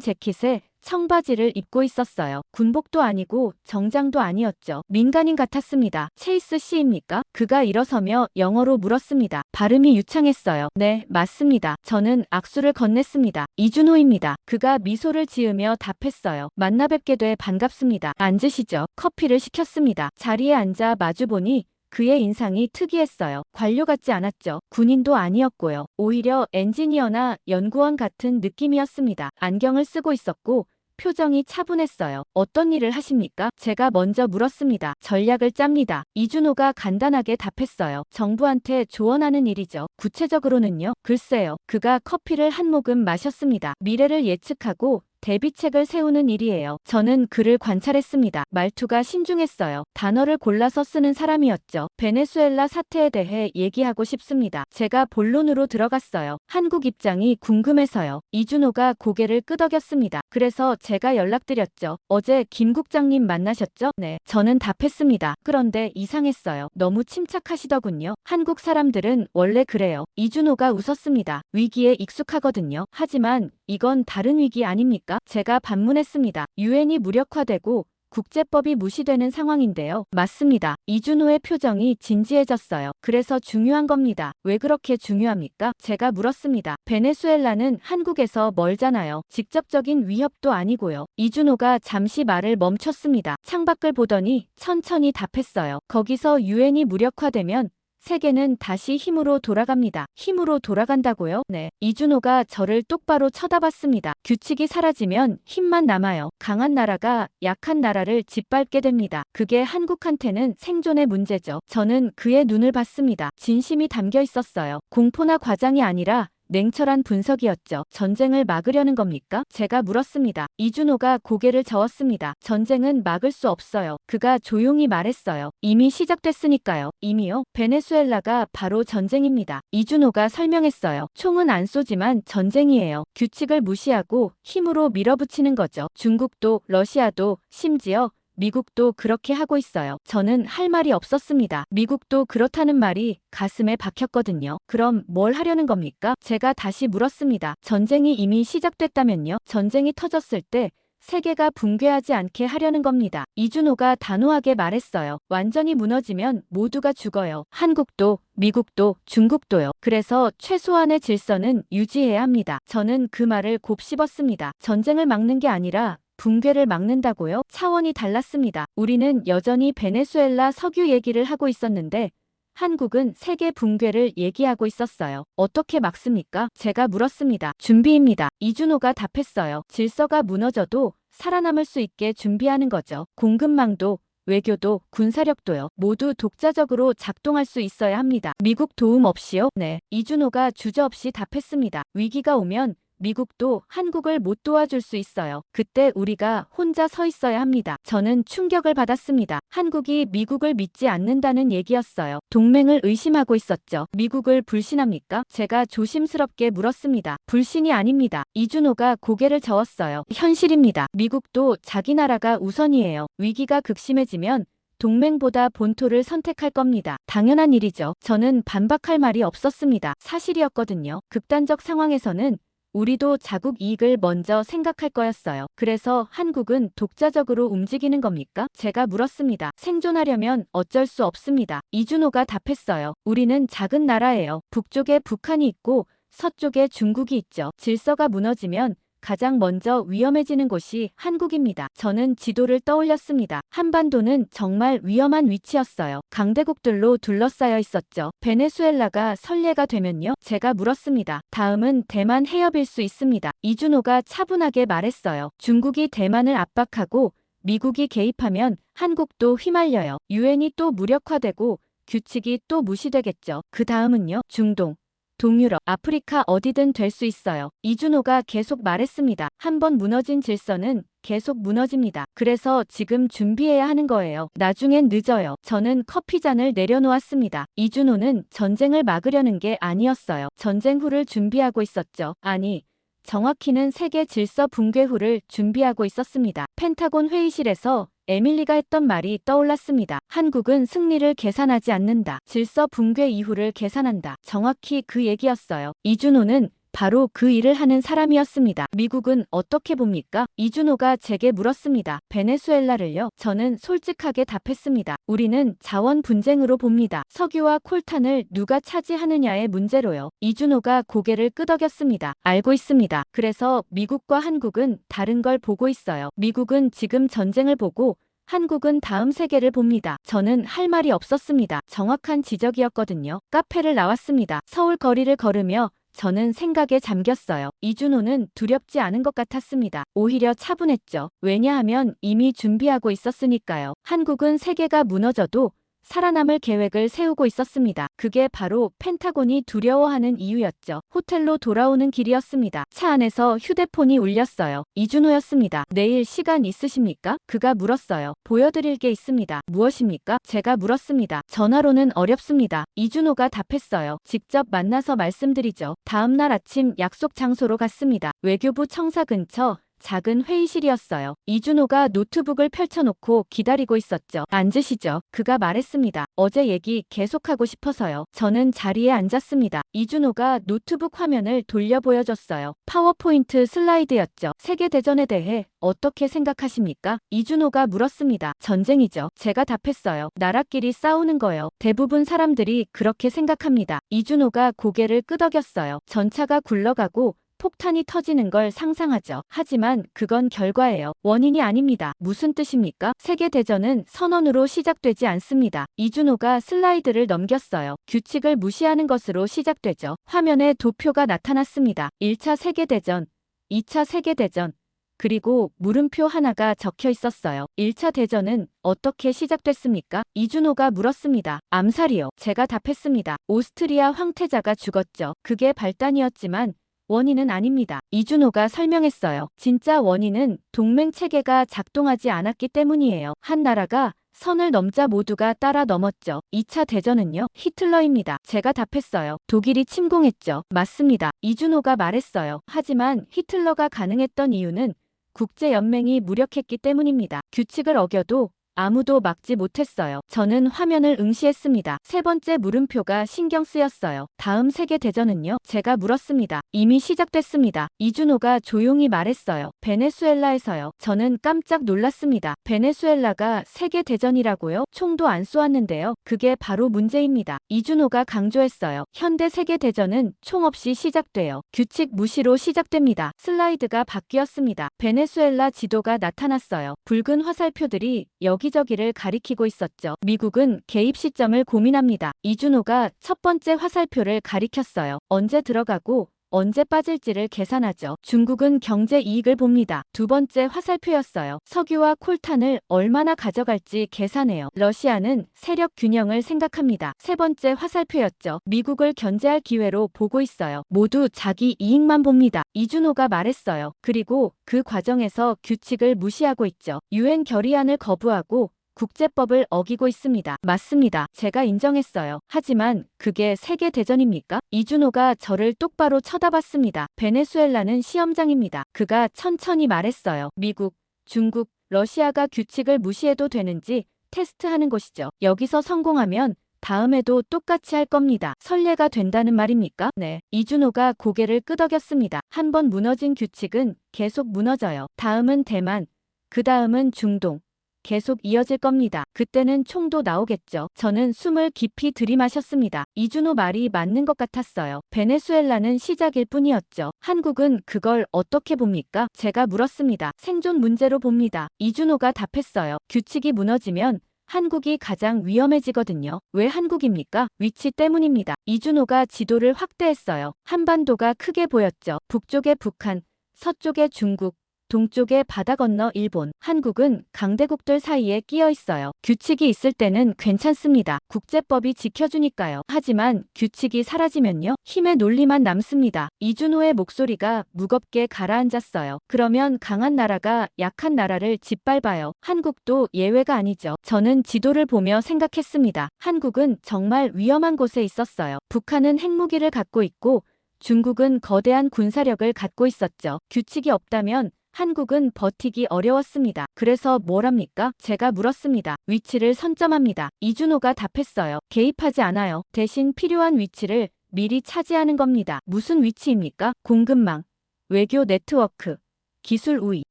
재킷에 청바지를 입고 있었어요. 군복도 아니고 정장도 아니었죠. 민간인 같았습니다. 체이스 씨입니까? 그가 일어서며 영어로 물었습니다. 발음이 유창했어요. 네, 맞습니다. 저는 악수를 건넸습니다. 이준호입니다. 그가 미소를 지으며 답했어요. 만나 뵙게 돼 반갑습니다. 앉으시죠. 커피를 시켰습니다. 자리에 앉아 마주보니 그의 인상이 특이했어요. 관료 같지 않았죠. 군인도 아니었고요. 오히려 엔지니어나 연구원 같은 느낌이었습니다. 안경을 쓰고 있었고 표정이 차분했어요. 어떤 일을 하십니까? 제가 먼저 물었습니다. 전략을 짭니다. 이준호가 간단하게 답했어요. 정부한테 조언하는 일이죠. 구체적으로는요? 글쎄요. 그가 커피를 한 모금 마셨습니다. 미래를 예측하고 대비책을 세우는 일이에요. 저는 그를 관찰했습니다. 말투가 신중했어요. 단어를 골라서 쓰는 사람이었죠. 베네수엘라 사태에 대해 얘기하고 싶습니다. 제가 본론으로 들어갔어요. 한국 입장이 궁금해서요. 이준호가 고개를 끄덕였습니다. 그래서 제가 연락드렸죠. 어제 김 국장님 만나셨죠? 네. 저는 답했습니다. 그런데 이상했어요. 너무 침착하시더군요. 한국 사람들은 원래 그래요. 이준호가 웃었습니다. 위기에 익숙하거든요. 하지만 이건 다른 위기 아닙니까? 제가 반문했습니다. 유엔이 무력화되고 국제법이 무시되는 상황인데요. 맞습니다. 이준호의 표정이 진지해졌어요. 그래서 중요한 겁니다. 왜 그렇게 중요합니까? 제가 물었습니다. 베네수엘라는 한국에서 멀잖아요. 직접적인 위협도 아니고요. 이준호가 잠시 말을 멈췄습니다. 창밖을 보더니 천천히 답했어요. 거기서 유엔이 무력화되면 세계는 다시 힘으로 돌아갑니다. 힘으로 돌아간다고요? 네. 이준호가 저를 똑바로 쳐다봤습니다. 규칙이 사라지면 힘만 남아요. 강한 나라가 약한 나라를 짓밟게 됩니다. 그게 한국한테는 생존의 문제죠. 저는 그의 눈을 봤습니다. 진심이 담겨 있었어요. 공포나 과장이 아니라 냉철한 분석이었죠. 전쟁을 막으려는 겁니까? 제가 물었습니다. 이준호가 고개를 저었습니다. 전쟁은 막을 수 없어요. 그가 조용히 말했어요. 이미 시작됐으니까요. 이미요? 베네수엘라가 바로 전쟁입니다. 이준호가 설명했어요. 총은 안 쏘지만 전쟁이에요. 규칙을 무시하고 힘으로 밀어붙이는 거죠. 중국도 러시아도 심지어 미국도 그렇게 하고 있어요. 저는 할 말이 없었습니다. 미국도 그렇다는 말이 가슴에 박혔거든요. 그럼 뭘 하려는 겁니까? 제가 다시 물었습니다. 전쟁이 이미 시작됐다면요? 전쟁이 터졌을 때 세계가 붕괴하지 않게 하려는 겁니다. 이준호가 단호하게 말했어요. 완전히 무너지면 모두가 죽어요. 한국도, 미국도, 중국도요. 그래서 최소한의 질서는 유지해야 합니다. 저는 그 말을 곱씹었습니다. 전쟁을 막는 게 아니라 붕괴를 막는다고요? 차원이 달랐습니다. 우리는 여전히 베네수엘라 석유 얘기를 하고 있었는데 한국은 세계 붕괴를 얘기하고 있었어요. 어떻게 막습니까? 제가 물었습니다. 준비입니다. 이준호가 답했어요. 질서가 무너져도 살아남을 수 있게 준비하는 거죠. 공급망도 외교도 군사력도요. 모두 독자적으로 작동할 수 있어야 합니다. 미국 도움 없이요? 네. 이준호가 주저없이 답했습니다. 위기가 오면 미국도 한국을 못 도와줄 수 있어요. 그때 우리가 혼자 서 있어야 합니다. 저는 충격을 받았습니다. 한국이 미국을 믿지 않는다는 얘기였어요. 동맹을 의심하고 있었죠. 미국을 불신합니까? 제가 조심스럽게 물었습니다. 불신이 아닙니다. 이준호가 고개를 저었어요. 현실입니다. 미국도 자기 나라가 우선이에요. 위기가 극심해지면 동맹보다 본토를 선택할 겁니다. 당연한 일이죠. 저는 반박할 말이 없었습니다. 사실이었거든요. 극단적 상황에서는 우리도 자국 이익을 먼저 생각할 거였어요. 그래서 한국은 독자적으로 움직이는 겁니까? 제가 물었습니다. 생존하려면 어쩔 수 없습니다. 이준호가 답했어요. 우리는 작은 나라예요. 북쪽에 북한이 있고 서쪽에 중국이 있죠. 질서가 무너지면 가장 먼저 위험해지는 곳이 한국입니다. 저는 지도를 떠올렸습니다. 한반도는 정말 위험한 위치였어요. 강대국들로 둘러싸여 있었죠. 베네수엘라가 선례가 되면요? 제가 물었습니다. 다음은 대만 해협일 수 있습니다. 이준호가 차분하게 말했어요. 중국이 대만을 압박하고 미국이 개입하면 한국도 휘말려요. 유엔이 또 무력화되고 규칙이 또 무시되겠죠. 그 다음은요? 중동. 동유럽, 아프리카 어디든 될 수 있어요. 이준호가 계속 말했습니다. 한번 무너진 질서는 계속 무너집니다. 그래서 지금 준비해야 하는 거예요. 나중엔 늦어요. 저는 커피잔을 내려놓았습니다. 이준호는 전쟁을 막으려는 게 아니었어요. 전쟁 후를 준비하고 있었죠. 아니, 정확히는 세계 질서 붕괴 후를 준비하고 있었습니다. 펜타곤 회의실에서 에밀리가 했던 말이 떠올랐습니다. 한국은 승리를 계산하지 않는다. 질서 붕괴 이후를 계산한다. 정확히 그 얘기였어요. 이준호는 바로 그 일을 하는 사람이었습니다. 미국은 어떻게 봅니까? 이준호가 제게 물었습니다. 베네수엘라를요? 저는 솔직하게 답했습니다. 우리는 자원 분쟁으로 봅니다. 석유와 콜탄을 누가 차지하느냐의 문제로요. 이준호가 고개를 끄덕였습니다. 알고 있습니다. 그래서 미국과 한국은 다른 걸 보고 있어요. 미국은 지금 전쟁을 보고 한국은 다음 세계를 봅니다. 저는 할 말이 없었습니다. 정확한 지적이었거든요. 카페를 나왔습니다. 서울 거리를 걸으며 저는 생각에 잠겼어요. 이준호는 두렵지 않은 것 같았습니다. 오히려 차분했죠. 왜냐하면 이미 준비하고 있었으니까요. 한국은 세계가 무너져도 살아남을 계획을 세우고 있었습니다. 그게 바로 펜타곤이 두려워하는 이유였죠. 호텔로 돌아오는 길이었습니다. 차 안에서 휴대폰이 울렸어요. 이준호였습니다. 내일 시간 있으십니까? 그가 물었어요. 보여드릴 게 있습니다. 무엇입니까? 제가 물었습니다. 전화로는 어렵습니다. 이준호가 답했어요. 직접 만나서 말씀드리죠. 다음 날 아침 약속 장소로 갔습니다. 외교부 청사 근처 작은 회의실이었어요. 이준호가 노트북을 펼쳐놓고 기다리고 있었죠. 앉으시죠. 그가 말했습니다. 어제 얘기 계속하고 싶어서요. 저는 자리에 앉았습니다. 이준호가 노트북 화면을 돌려 보여줬어요. 파워포인트 슬라이드였죠. 세계대전에 대해 어떻게 생각하십니까? 이준호가 물었습니다. 전쟁이죠. 제가 답했어요. 나라끼리 싸우는 거요. 대부분 사람들이 그렇게 생각합니다. 이준호가 고개를 끄덕였어요. 전차가 굴러가고 폭탄이 터지는 걸 상상하죠. 하지만 그건 결과예요. 원인이 아닙니다. 무슨 뜻입니까? 세계대전은 선언으로 시작되지 않습니다. 이준호가 슬라이드를 넘겼어요. 규칙을 무시하는 것으로 시작되죠. 화면에 도표가 나타났습니다. 1차 세계대전, 2차 세계대전, 그리고 물음표 하나가 적혀 있었어요. 1차 대전은 어떻게 시작됐습니까? 이준호가 물었습니다. 암살이요. 제가 답했습니다. 오스트리아 황태자가 죽었죠. 그게 발단이었지만 원인은 아닙니다. 이준호가 설명했어요. 진짜 원인은 동맹 체계가 작동하지 않았기 때문이에요. 한 나라가 선을 넘자 모두가 따라 넘었죠. 2차 대전은요? 히틀러입니다. 제가 답했어요. 독일이 침공했죠. 맞습니다. 이준호가 말했어요. 하지만 히틀러가 가능했던 이유는 국제연맹이 무력했기 때문입니다. 규칙을 어겨도 아무도 막지 못했어요. 저는 화면을 응시했습니다. 세 번째 물음표가 신경 쓰였어요. 다음 세계대전은요? 제가 물었습니다. 이미 시작됐습니다. 이준호가 조용히 말했어요. 베네수엘라에서요. 저는 깜짝 놀랐습니다. 베네수엘라가 세계대전이라고요? 총도 안 쏘았는데요. 그게 바로 문제입니다. 이준호가 강조했어요. 현대 세계대전은 총 없이 시작돼요. 규칙 무시로 시작됩니다. 슬라이드가 바뀌었습니다. 베네수엘라 지도가 나타났어요. 붉은 화살표들이 여기저기를 가리키고 있었죠. 미국은 개입 시점을 고민합니다. 이준호가 첫 번째 화살표를 가리켰어요. 언제 들어가고 언제 빠질지를 계산하죠. 중국은 경제 이익을 봅니다. 두 번째 화살표였어요. 석유와 콜탄을 얼마나 가져갈지 계산해요. 러시아는 세력 균형을 생각합니다. 세 번째 화살표였죠. 미국을 견제할 기회로 보고 있어요. 모두 자기 이익만 봅니다. 이준호가 말했어요. 그리고 그 과정에서 규칙을 무시하고 있죠. 유엔 결의안을 거부하고 국제법을 어기고 있습니다. 맞습니다. 제가 인정했어요. 하지만 그게 세계대전입니까? 이준호가 저를 똑바로 쳐다봤습니다. 베네수엘라는 시험장입니다. 그가 천천히 말했어요. 미국, 중국, 러시아가 규칙을 무시해도 되는지 테스트하는 곳이죠. 여기서 성공하면 다음에도 똑같이 할 겁니다. 선례가 된다는 말입니까? 네. 이준호가 고개를 끄덕였습니다. 한번 무너진 규칙은 계속 무너져요. 다음은 대만, 그 다음은 중동. 계속 이어질 겁니다. 그때는 총도 나오겠죠. 저는 숨을 깊이 들이마셨습니다. 이준호 말이 맞는 것 같았어요. 베네수엘라는 시작일 뿐이었죠. 한국은 그걸 어떻게 봅니까? 제가 물었습니다. 생존 문제로 봅니다. 이준호가 답했어요. 규칙이 무너지면 한국이 가장 위험해지거든요. 왜 한국입니까? 위치 때문입니다. 이준호가 지도를 확대했어요. 한반도가 크게 보였죠. 북쪽에 북한, 서쪽에 중국, 동쪽에 바다 건너 일본, 한국은 강대국들 사이에 끼어 있어요. 규칙이 있을 때는 괜찮습니다. 국제법이 지켜주니까요. 하지만 규칙이 사라지면요? 힘의 논리만 남습니다. 이준호의 목소리가 무겁게 가라앉았어요. 그러면 강한 나라가 약한 나라를 짓밟아요. 한국도 예외가 아니죠. 저는 지도를 보며 생각했습니다. 한국은 정말 위험한 곳에 있었어요. 북한은 핵무기를 갖고 있고 중국은 거대한 군사력을 갖고 있었죠. 규칙이 없다면 한국은 버티기 어려웠습니다. 그래서 뭘 합니까? 제가 물었습니다. 위치를 선점합니다. 이준호가 답했어요. 개입하지 않아요. 대신 필요한 위치를 미리 차지하는 겁니다. 무슨 위치입니까? 공급망, 외교 네트워크, 기술 우위.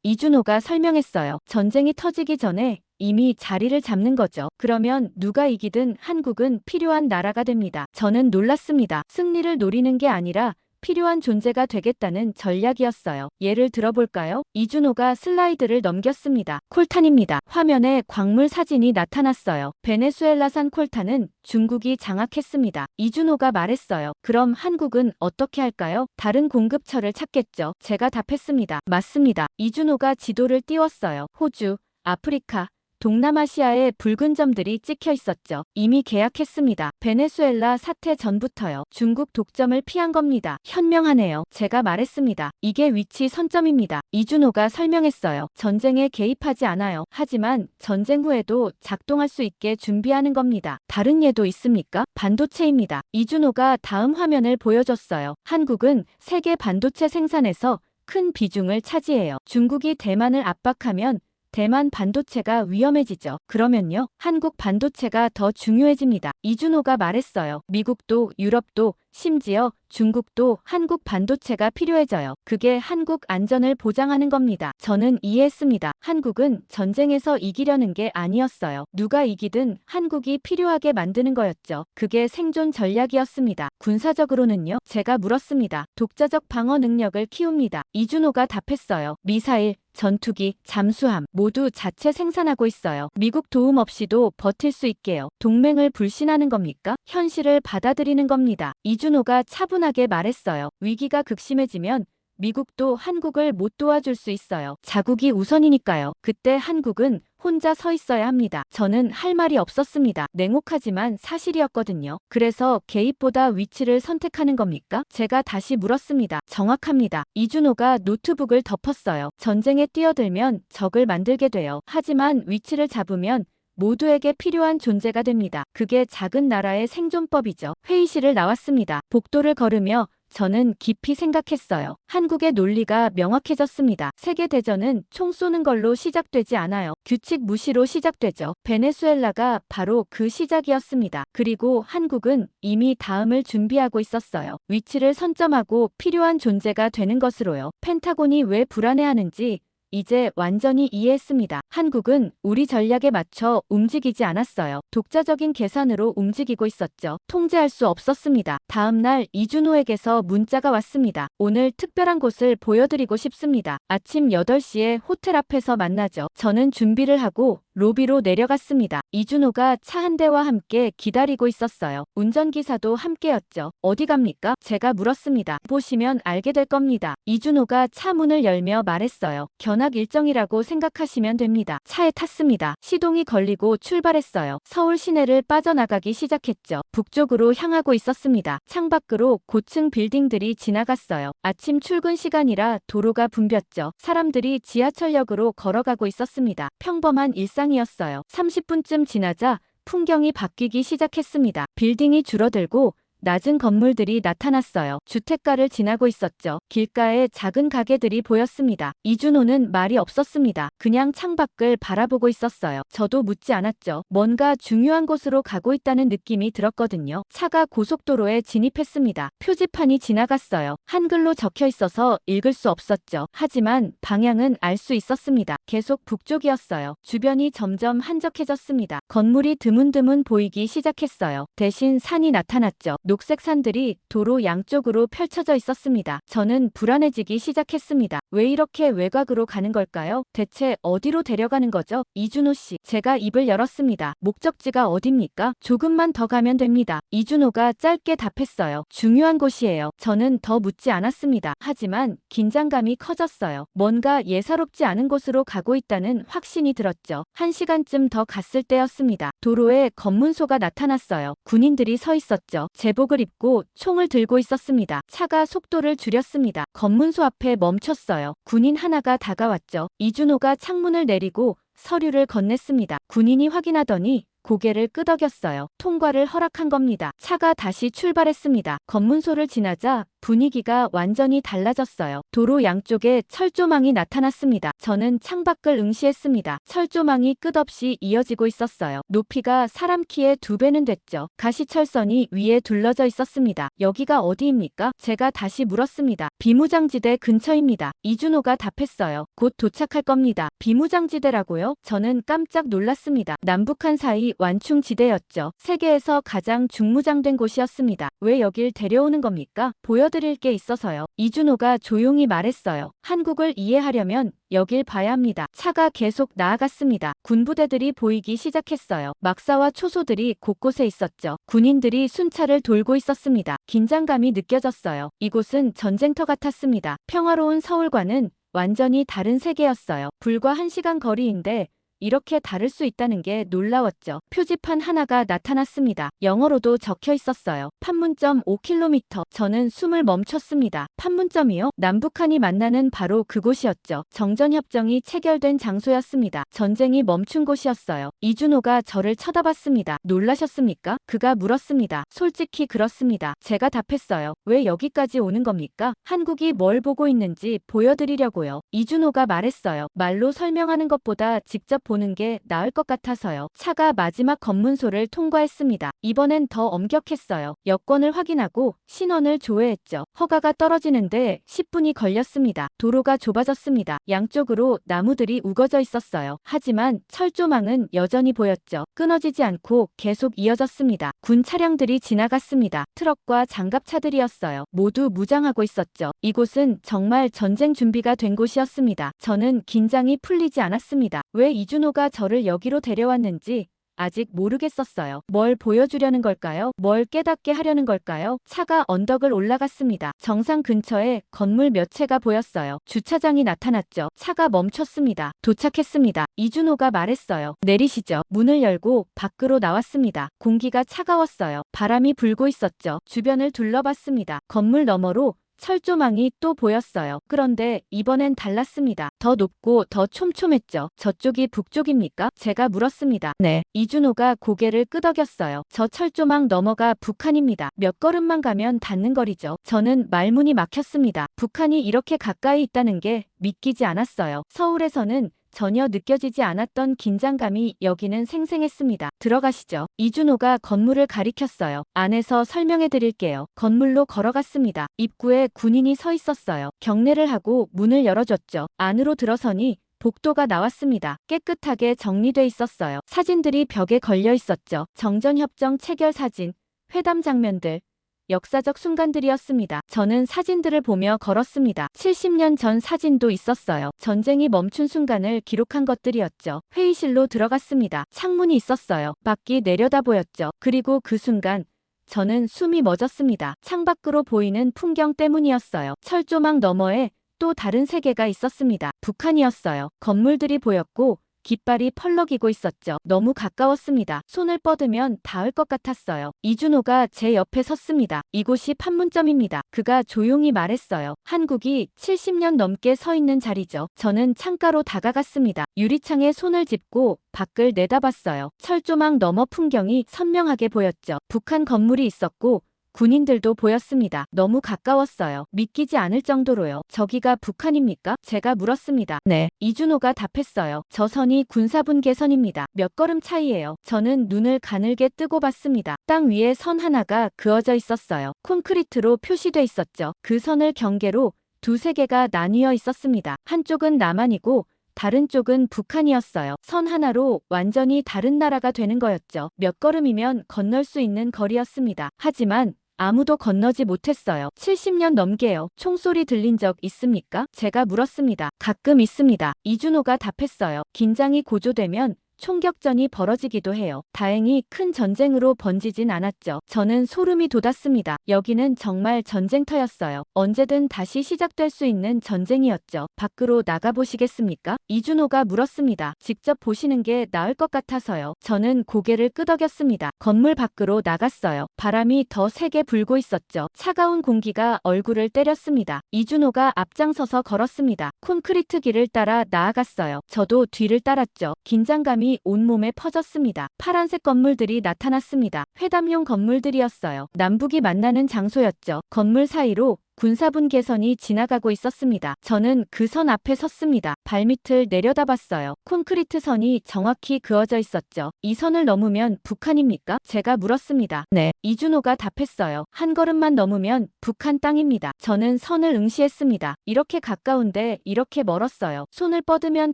이준호가 설명했어요. 전쟁이 터지기 전에 이미 자리를 잡는 거죠. 그러면 누가 이기든 한국은 필요한 나라가 됩니다. 저는 놀랐습니다. 승리를 노리는 게 아니라 필요한 존재가 되겠다는 전략이었어요. 예를 들어볼까요? 이준호가 슬라이드를 넘겼습니다. 콜탄입니다. 화면에 광물 사진이 나타났어요. 베네수엘라산 콜탄은 중국이 장악했습니다. 이준호가 말했어요. 그럼 한국은 어떻게 할까요? 다른 공급처를 찾겠죠. 제가 답했습니다. 맞습니다. 이준호가 지도를 띄웠어요. 호주, 아프리카, 동남아시아에 붉은 점들이 찍혀 있었죠. 이미 계약했습니다. 베네수엘라 사태 전부터요. 중국 독점을 피한 겁니다. 현명하네요. 제가 말했습니다. 이게 위치 선점입니다. 이준호가 설명했어요. 전쟁에 개입하지 않아요. 하지만 전쟁 후에도 작동할 수 있게 준비하는 겁니다. 다른 예도 있습니까? 반도체입니다. 이준호가 다음 화면을 보여줬어요. 한국은 세계 반도체 생산에서 큰 비중을 차지해요. 중국이 대만을 압박하면 대만 반도체가 위험해지죠. 그러면요, 한국 반도체가 더 중요해집니다. 이준호가 말했어요. 미국도 유럽도 심지어 중국도 한국 반도체가 필요해져요. 그게 한국 안전을 보장하는 겁니다. 저는 이해했습니다. 한국은 전쟁에서 이기려는 게 아니었어요. 누가 이기든 한국이 필요하게 만드는 거였죠. 그게 생존 전략이었습니다. 군사적으로는요? 제가 물었습니다. 독자적 방어 능력을 키웁니다. 이준호가 답했어요. 미사일, 전투기, 잠수함 모두 자체 생산하고 있어요. 미국 도움 없이도 버틸 수 있게요. 동맹을 불신하는 겁니까? 현실을 받아들이는 겁니다. 이준호가 차분하게 말했어요. 위기가 극심해지면 미국도 한국을 못 도와줄 수 있어요. 자국이 우선이니까요. 그때 한국은 혼자 서 있어야 합니다. 저는 할 말이 없었습니다. 냉혹하지만 사실이었거든요. 그래서 개입보다 위치를 선택하는 겁니까? 제가 다시 물었습니다. 정확합니다. 이준호가 노트북을 덮었어요. 전쟁에 뛰어들면 적을 만들게 돼요. 하지만 위치를 잡으면 모두에게 필요한 존재가 됩니다. 그게 작은 나라의 생존법이죠. 회의실을 나왔습니다. 복도를 걸으며 저는 깊이 생각했어요. 한국의 논리가 명확해졌습니다. 세계대전은 총 쏘는 걸로 시작되지 않아요. 규칙 무시로 시작되죠. 베네수엘라가 바로 그 시작이었습니다. 그리고 한국은 이미 다음을 준비하고 있었어요. 위치를 선점하고 필요한 존재가 되는 것으로요. 펜타곤이 왜 불안해하는지 이제 완전히 이해했습니다. 한국은 우리 전략에 맞춰 움직이지 않았어요. 독자적인 계산으로 움직이고 있었죠. 통제할 수 없었습니다. 다음 날 이준호에게서 문자가 왔습니다. 오늘 특별한 곳을 보여드리고 싶습니다. 아침 8시에 호텔 앞에서 만나죠. 저는 준비를 하고 로비로 내려갔습니다. 이준호가 차 한 대와 함께 기다리고 있었어요. 운전기사도 함께였죠. 어디 갑니까? 제가 물었습니다. 보시면 알게 될 겁니다. 이준호가 차 문을 열며 말했어요. 견학 일정이라고 생각하시면 됩니다. 차에 탔습니다. 시동이 걸리고 출발했어요. 서울 시내를 빠져나가기 시작했죠. 북쪽으로 향하고 있었습니다. 창밖으로 고층 빌딩들이 지나갔어요. 아침 출근 시간이라 도로가 붐볐죠. 사람들이 지하철역으로 걸어가고 있었습니다. 평범한 일상이었어요. 30분쯤 지나자 풍경이 바뀌기 시작했습니다. 빌딩이 줄어들고 낮은 건물들이 나타났어요. 주택가를 지나고 있었죠. 길가에 작은 가게들이 보였습니다. 이준호는 말이 없었습니다. 그냥 창밖을 바라보고 있었어요. 저도 묻지 않았죠. 뭔가 중요한 곳으로 가고 있다는 느낌이 들었거든요. 차가 고속도로에 진입했습니다. 표지판이 지나갔어요. 한글로 적혀 있어서 읽을 수 없었죠. 하지만 방향은 알 수 있었습니다. 계속 북쪽이었어요. 주변이 점점 한적해졌습니다. 건물이 드문드문 보이기 시작했어요. 대신 산이 나타났죠. 녹색 산들이 도로 양쪽으로 펼쳐져 있었습니다. 저는 불안해지기 시작했습니다. 왜 이렇게 외곽으로 가는 걸까요? 대체 어디로 데려가는 거죠? 이준호 씨, 제가 입을 열었습니다. 목적지가 어딥니까? 조금만 더 가면 됩니다. 이준호가 짧게 답했어요. 중요한 곳이에요. 저는 더 묻지 않았습니다. 하지만 긴장감이 커졌어요. 뭔가 예사롭지 않은 곳으로 가고 있다는 확신이 들었죠. 1시간쯤 더 갔을 때였습니다. 도로에 검문소가 나타났어요. 군인들이 서 있었죠. 제복을 입고 총을 들고 있었습니다. 차가 속도를 줄였습니다. 검문소 앞에 멈췄어요. 군인 하나가 다가왔죠. 이준호가 창문을 내리고 서류를 건넸습니다. 군인이 확인하더니 고개를 끄덕였어요. 통과를 허락한 겁니다. 차가 다시 출발했습니다. 검문소를 지나자 분위기가 완전히 달라졌어요. 도로 양쪽에 철조망이 나타났습니다. 저는 창밖을 응시했습니다. 철조망이 끝없이 이어지고 있었어요. 높이가 사람 키의 2배는 됐죠. 가시철선이 위에 둘러져 있었습니다. 여기가 어디입니까? 제가 다시 물었습니다. 비무장지대 근처입니다. 이준호가 답했어요. 곧 도착할 겁니다. 비무장지대라고요? 저는 깜짝 놀랐습니다. 남북한 사이 완충지대였죠. 세계에서 가장 중무장된 곳이었습니다. 왜 여길 데려오는 겁니까? 보여드릴 게 있어서요. 이준호가 조용히 말했어요. 한국을 이해하려면 여길 봐야 합니다. 차가 계속 나아갔습니다. 군부대들이 보이기 시작했어요. 막사와 초소들이 곳곳에 있었죠. 군인들이 순찰을 돌고 있었습니다. 긴장감이 느껴졌어요. 이곳은 전쟁터 같았습니다. 평화로운 서울과는 완전히 다른 세계였어요. 불과 1시간 거리인데 이렇게 다를 수 있다는 게 놀라웠죠. 표지판 하나가 나타났습니다. 영어로도 적혀 있었어요. 판문점 5km. 저는 숨을 멈췄습니다. 판문점이요? 남북한이 만나는 바로 그곳이었죠. 정전협정이 체결된 장소였습니다. 전쟁이 멈춘 곳이었어요. 이준호가 저를 쳐다봤습니다. 놀라셨습니까? 그가 물었습니다. 솔직히 그렇습니다. 제가 답했어요. 왜 여기까지 오는 겁니까? 한국이 뭘 보고 있는지 보여드리려고요. 이준호가 말했어요. 말로 설명하는 것보다 직접 보는 게 나을 것 같아서요. 차가 마지막 검문소를 통과했습니다. 이번엔 더 엄격했어요. 여권을 확인하고 신원을 조회했죠. 허가가 떨어지는데 10분이 걸렸습니다. 도로가 좁아졌습니다. 양쪽으로 나무들이 우거져 있었어요. 하지만 철조망은 여전히 보였죠. 끊어지지 않고 계속 이어졌습니다. 군 차량들이 지나갔습니다. 트럭과 장갑차들이었어요. 모두 무장하고 있었죠. 이곳은 정말 전쟁 준비가 된 곳이었습니다. 저는 긴장이 풀리지 않았습니다. 왜 이준호가 저를 여기로 데려왔는지 아직 모르겠었어요. 뭘 보여주려는 걸까요? 뭘 깨닫게 하려는 걸까요? 차가 언덕을 올라갔습니다. 정상 근처에 건물 몇 채가 보였어요. 주차장이 나타났죠. 차가 멈췄습니다. 도착했습니다. 이준호가 말했어요. 내리시죠. 문을 열고 밖으로 나왔습니다. 공기가 차가웠어요. 바람이 불고 있었죠. 주변을 둘러봤습니다. 건물 너머로 철조망이 또 보였어요. 그런데 이번엔 달랐습니다. 더 높고 더 촘촘했죠. 저쪽이 북쪽입니까? 제가 물었습니다. 네. 이준호가 고개를 끄덕였어요. 저 철조망 너머가 북한입니다. 몇 걸음만 가면 닿는 거리죠. 저는 말문이 막혔습니다. 북한이 이렇게 가까이 있다는 게 믿기지 않았어요. 서울에서는 전혀 느껴지지 않았던 긴장감이 여기는 생생했습니다. 들어가시죠. 이준호가 건물을 가리켰어요. 안에서 설명해 드릴게요. 건물로 걸어갔습니다. 입구에 군인이 서 있었어요. 경례를 하고 문을 열어줬죠. 안으로 들어서니 복도가 나왔습니다. 깨끗하게 정리돼 있었어요. 사진들이 벽에 걸려 있었죠. 정전협정 체결 사진, 회담 장면들. 역사적 순간들이었습니다. 저는 사진들을 보며 걸었습니다. 70년 전 사진도 있었어요. 전쟁이 멈춘 순간을 기록한 것들이었죠. 회의실로 들어갔습니다. 창문이 있었어요. 밖이 내려다 보였죠. 그리고 그 순간 저는 숨이 멎었습니다. 창밖으로 보이는 풍경 때문이었어요. 철조망 너머에 또 다른 세계가 있었습니다. 북한이었어요. 건물들이 보였고 깃발이 펄럭이고 있었죠. 너무 가까웠습니다. 손을 뻗으면 닿을 것 같았어요. 이준호가 제 옆에 섰습니다. 이곳이 판문점입니다. 그가 조용히 말했어요. 한국이 70년 넘게 서 있는 자리죠. 저는 창가로 다가갔습니다. 유리창에 손을 짚고 밖을 내다봤어요. 철조망 너머 풍경이 선명하게 보였죠. 북한 건물이 있었고 군인들도 보였습니다. 너무 가까웠어요. 믿기지 않을 정도로요. 저기가 북한입니까? 제가 물었습니다. 네. 이준호가 답했어요. 저 선이 군사분계선입니다. 몇 걸음 차이예요. 저는 눈을 가늘게 뜨고 봤습니다. 땅 위에 선 하나가 그어져 있었어요. 콘크리트로 표시돼 있었죠. 그 선을 경계로 두세 개가 나뉘어 있었습니다. 한쪽은 남한이고 다른 쪽은 북한이었어요. 선 하나로 완전히 다른 나라가 되는 거였죠. 몇 걸음이면 건널 수 있는 거리였습니다. 하지만 아무도 건너지 못했어요. 70년 넘게요. 총소리 들린 적 있습니까? 제가 물었습니다. 가끔 있습니다. 이준호가 답했어요. 긴장이 고조되면 총격전이 벌어지기도 해요. 다행히 큰 전쟁으로 번지진 않았죠. 저는 소름이 돋았습니다. 여기는 정말 전쟁터였어요. 언제든 다시 시작될 수 있는 전쟁이었죠. 밖으로 나가보시겠습니까? 이준호가 물었습니다. 직접 보시는 게 나을 것 같아서요. 저는 고개를 끄덕였습니다. 건물 밖으로 나갔어요. 바람이 더 세게 불고 있었죠. 차가운 공기가 얼굴을 때렸습니다. 이준호가 앞장서서 걸었습니다. 콘크리트 길을 따라 나아갔어요. 저도 뒤를 따랐죠. 긴장감이 온몸에 퍼졌습니다. 파란색 건물들이 나타났습니다. 회담용 건물들이었어요. 남북이 만나는 장소였죠. 건물 사이로 군사분계선이 지나가고 있었습니다. 저는 그 선 앞에 섰습니다. 발밑을 내려다봤어요. 콘크리트 선이 정확히 그어져 있었죠. 이 선을 넘으면 북한입니까? 제가 물었습니다. 네. 이준호가 답했어요. 한 걸음만 넘으면 북한 땅입니다. 저는 선을 응시했습니다. 이렇게 가까운데 이렇게 멀었어요. 손을 뻗으면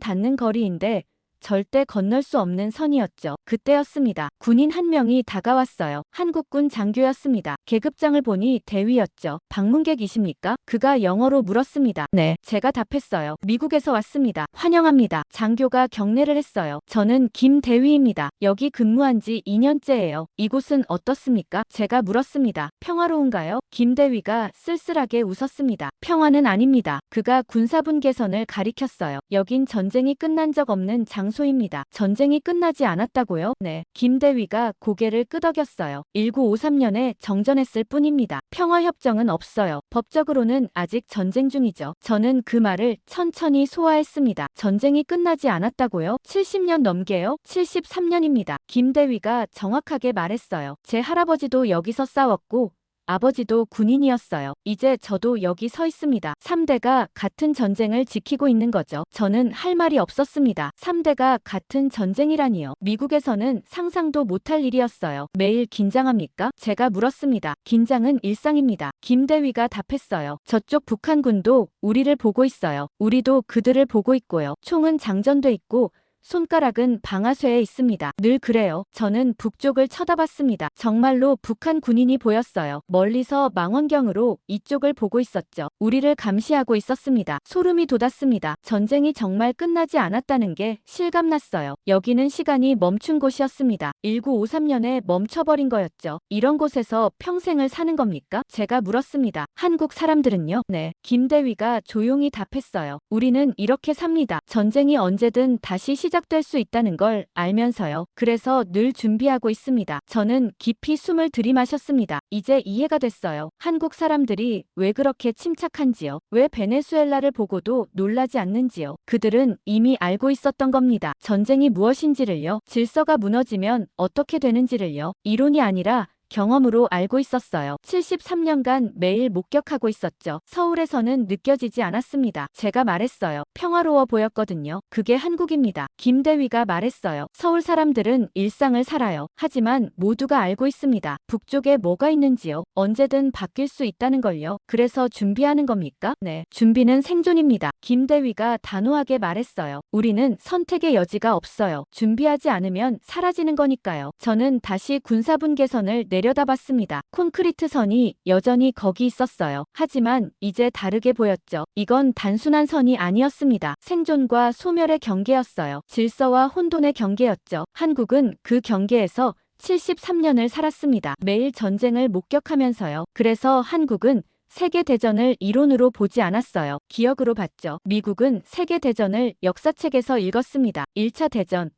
닿는 거리인데 절대 건널 수 없는 선이었죠. 그때였습니다. 군인 한 명이 다가왔어요. 한국군 장교였습니다. 계급장을 보니 대위였죠. 방문객이십니까? 그가 영어로 물었습니다. 네, 제가 답했어요. 미국에서 왔습니다. 환영합니다. 장교가 경례를 했어요. 저는 김 대위입니다. 여기 근무한 지 2년째예요. 이곳은 어떻습니까? 제가 물었습니다. 평화로운가요? 김 대위가 쓸쓸하게 웃었습니다. 평화는 아닙니다. 그가 군사분계선을 가리켰어요. 여긴 전쟁이 끝난 적 없는 장소입니다. 전쟁이 끝나지 않았다고요? 네. 김 대위가 고개를 끄덕였어요. 1953년에 정전했을 뿐입니다. 평화협정은 없어요. 법적으로는 아직 전쟁 중이죠. 저는 그 말을 천천히 소화했습니다. 전쟁이 끝나지 않았다고요? 70년 넘게요? 73년입니다. 김 대위가 정확하게 말했어요. 제 할아버지도 여기서 싸웠고 아버지도 군인이었어요. 이제 저도 여기 서 있습니다. 3대가 같은 전쟁을 지키고 있는 거죠. 저는 할 말이 없었습니다. 3대가 같은 전쟁이라니요. 미국에서는 상상도 못할 일이었어요. 매일 긴장합니까? 제가 물었습니다. 긴장은 일상입니다. 김 대위가 답했어요. 저쪽 북한군도 우리를 보고 있어요. 우리도 그들을 보고 있고요. 총은 장전돼 있고 손가락은 방아쇠에 있습니다. 늘 그래요. 저는 북쪽을 쳐다봤습니다. 정말로 북한 군인이 보였어요. 멀리서 망원경으로 이쪽을 보고 있었죠. 우리를 감시하고 있었습니다. 소름이 돋았습니다. 전쟁이 정말 끝나지 않았다는 게 실감났어요. 여기는 시간이 멈춘 곳이었습니다. 1953년에 멈춰버린 거였죠. 이런 곳에서 평생을 사는 겁니까? 제가 물었습니다. 한국 사람들은요? 네. 김 대위가 조용히 답했어요. 우리는 이렇게 삽니다. 전쟁이 언제든 다시 시작될 수 있다는 걸 알면서요. 그래서 늘 준비하고 있습니다. 저는 깊이 숨을 들이마셨습니다. 이제 이해가 됐어요. 한국 사람들이 왜 그렇게 침착한지요. 왜 베네수엘라를 보고도 놀라지 않는지요. 그들은 이미 알고 있었던 겁니다. 전쟁이 무엇인지를요. 질서가 무너지면 어떻게 되는지를요. 이론이 아니라 경험으로 알고 있었어요. 73년간 매일 목격하고 있었죠. 서울에서는 느껴지지 않았습니다. 제가 말했어요. 평화로워 보였거든요. 그게 한국입니다. 김 대위가 말했어요. 서울 사람들은 일상을 살아요. 하지만 모두가 알고 있습니다. 북쪽에 뭐가 있는지요. 언제든 바뀔 수 있다는 걸요. 그래서 준비하는 겁니까? 네. 준비는 생존입니다. 김 대위가 단호하게 말했어요. 우리는 선택의 여지가 없어요. 준비하지 않으면 사라지는 거니까요. 저는 다시 군사분계선을 내려다봤습니다. 콘크리트 선이 여전히 거기 있었어요. 하지만 이제 다르게 보였죠. 이건 단순한 선이 아니었습니다. 생존과 소멸의 경계였어요. 질서와 혼돈의 경계였죠. 한국은 그 경계에서 73년을 살았습니다. 매일 전쟁을 목격하면서요. 그래서 한국은 세계대전을 이론으로 보지 않았어요. 기억으로 봤죠. 미국은 세계대전을 역사책에서 읽었습니다. 1차 대전,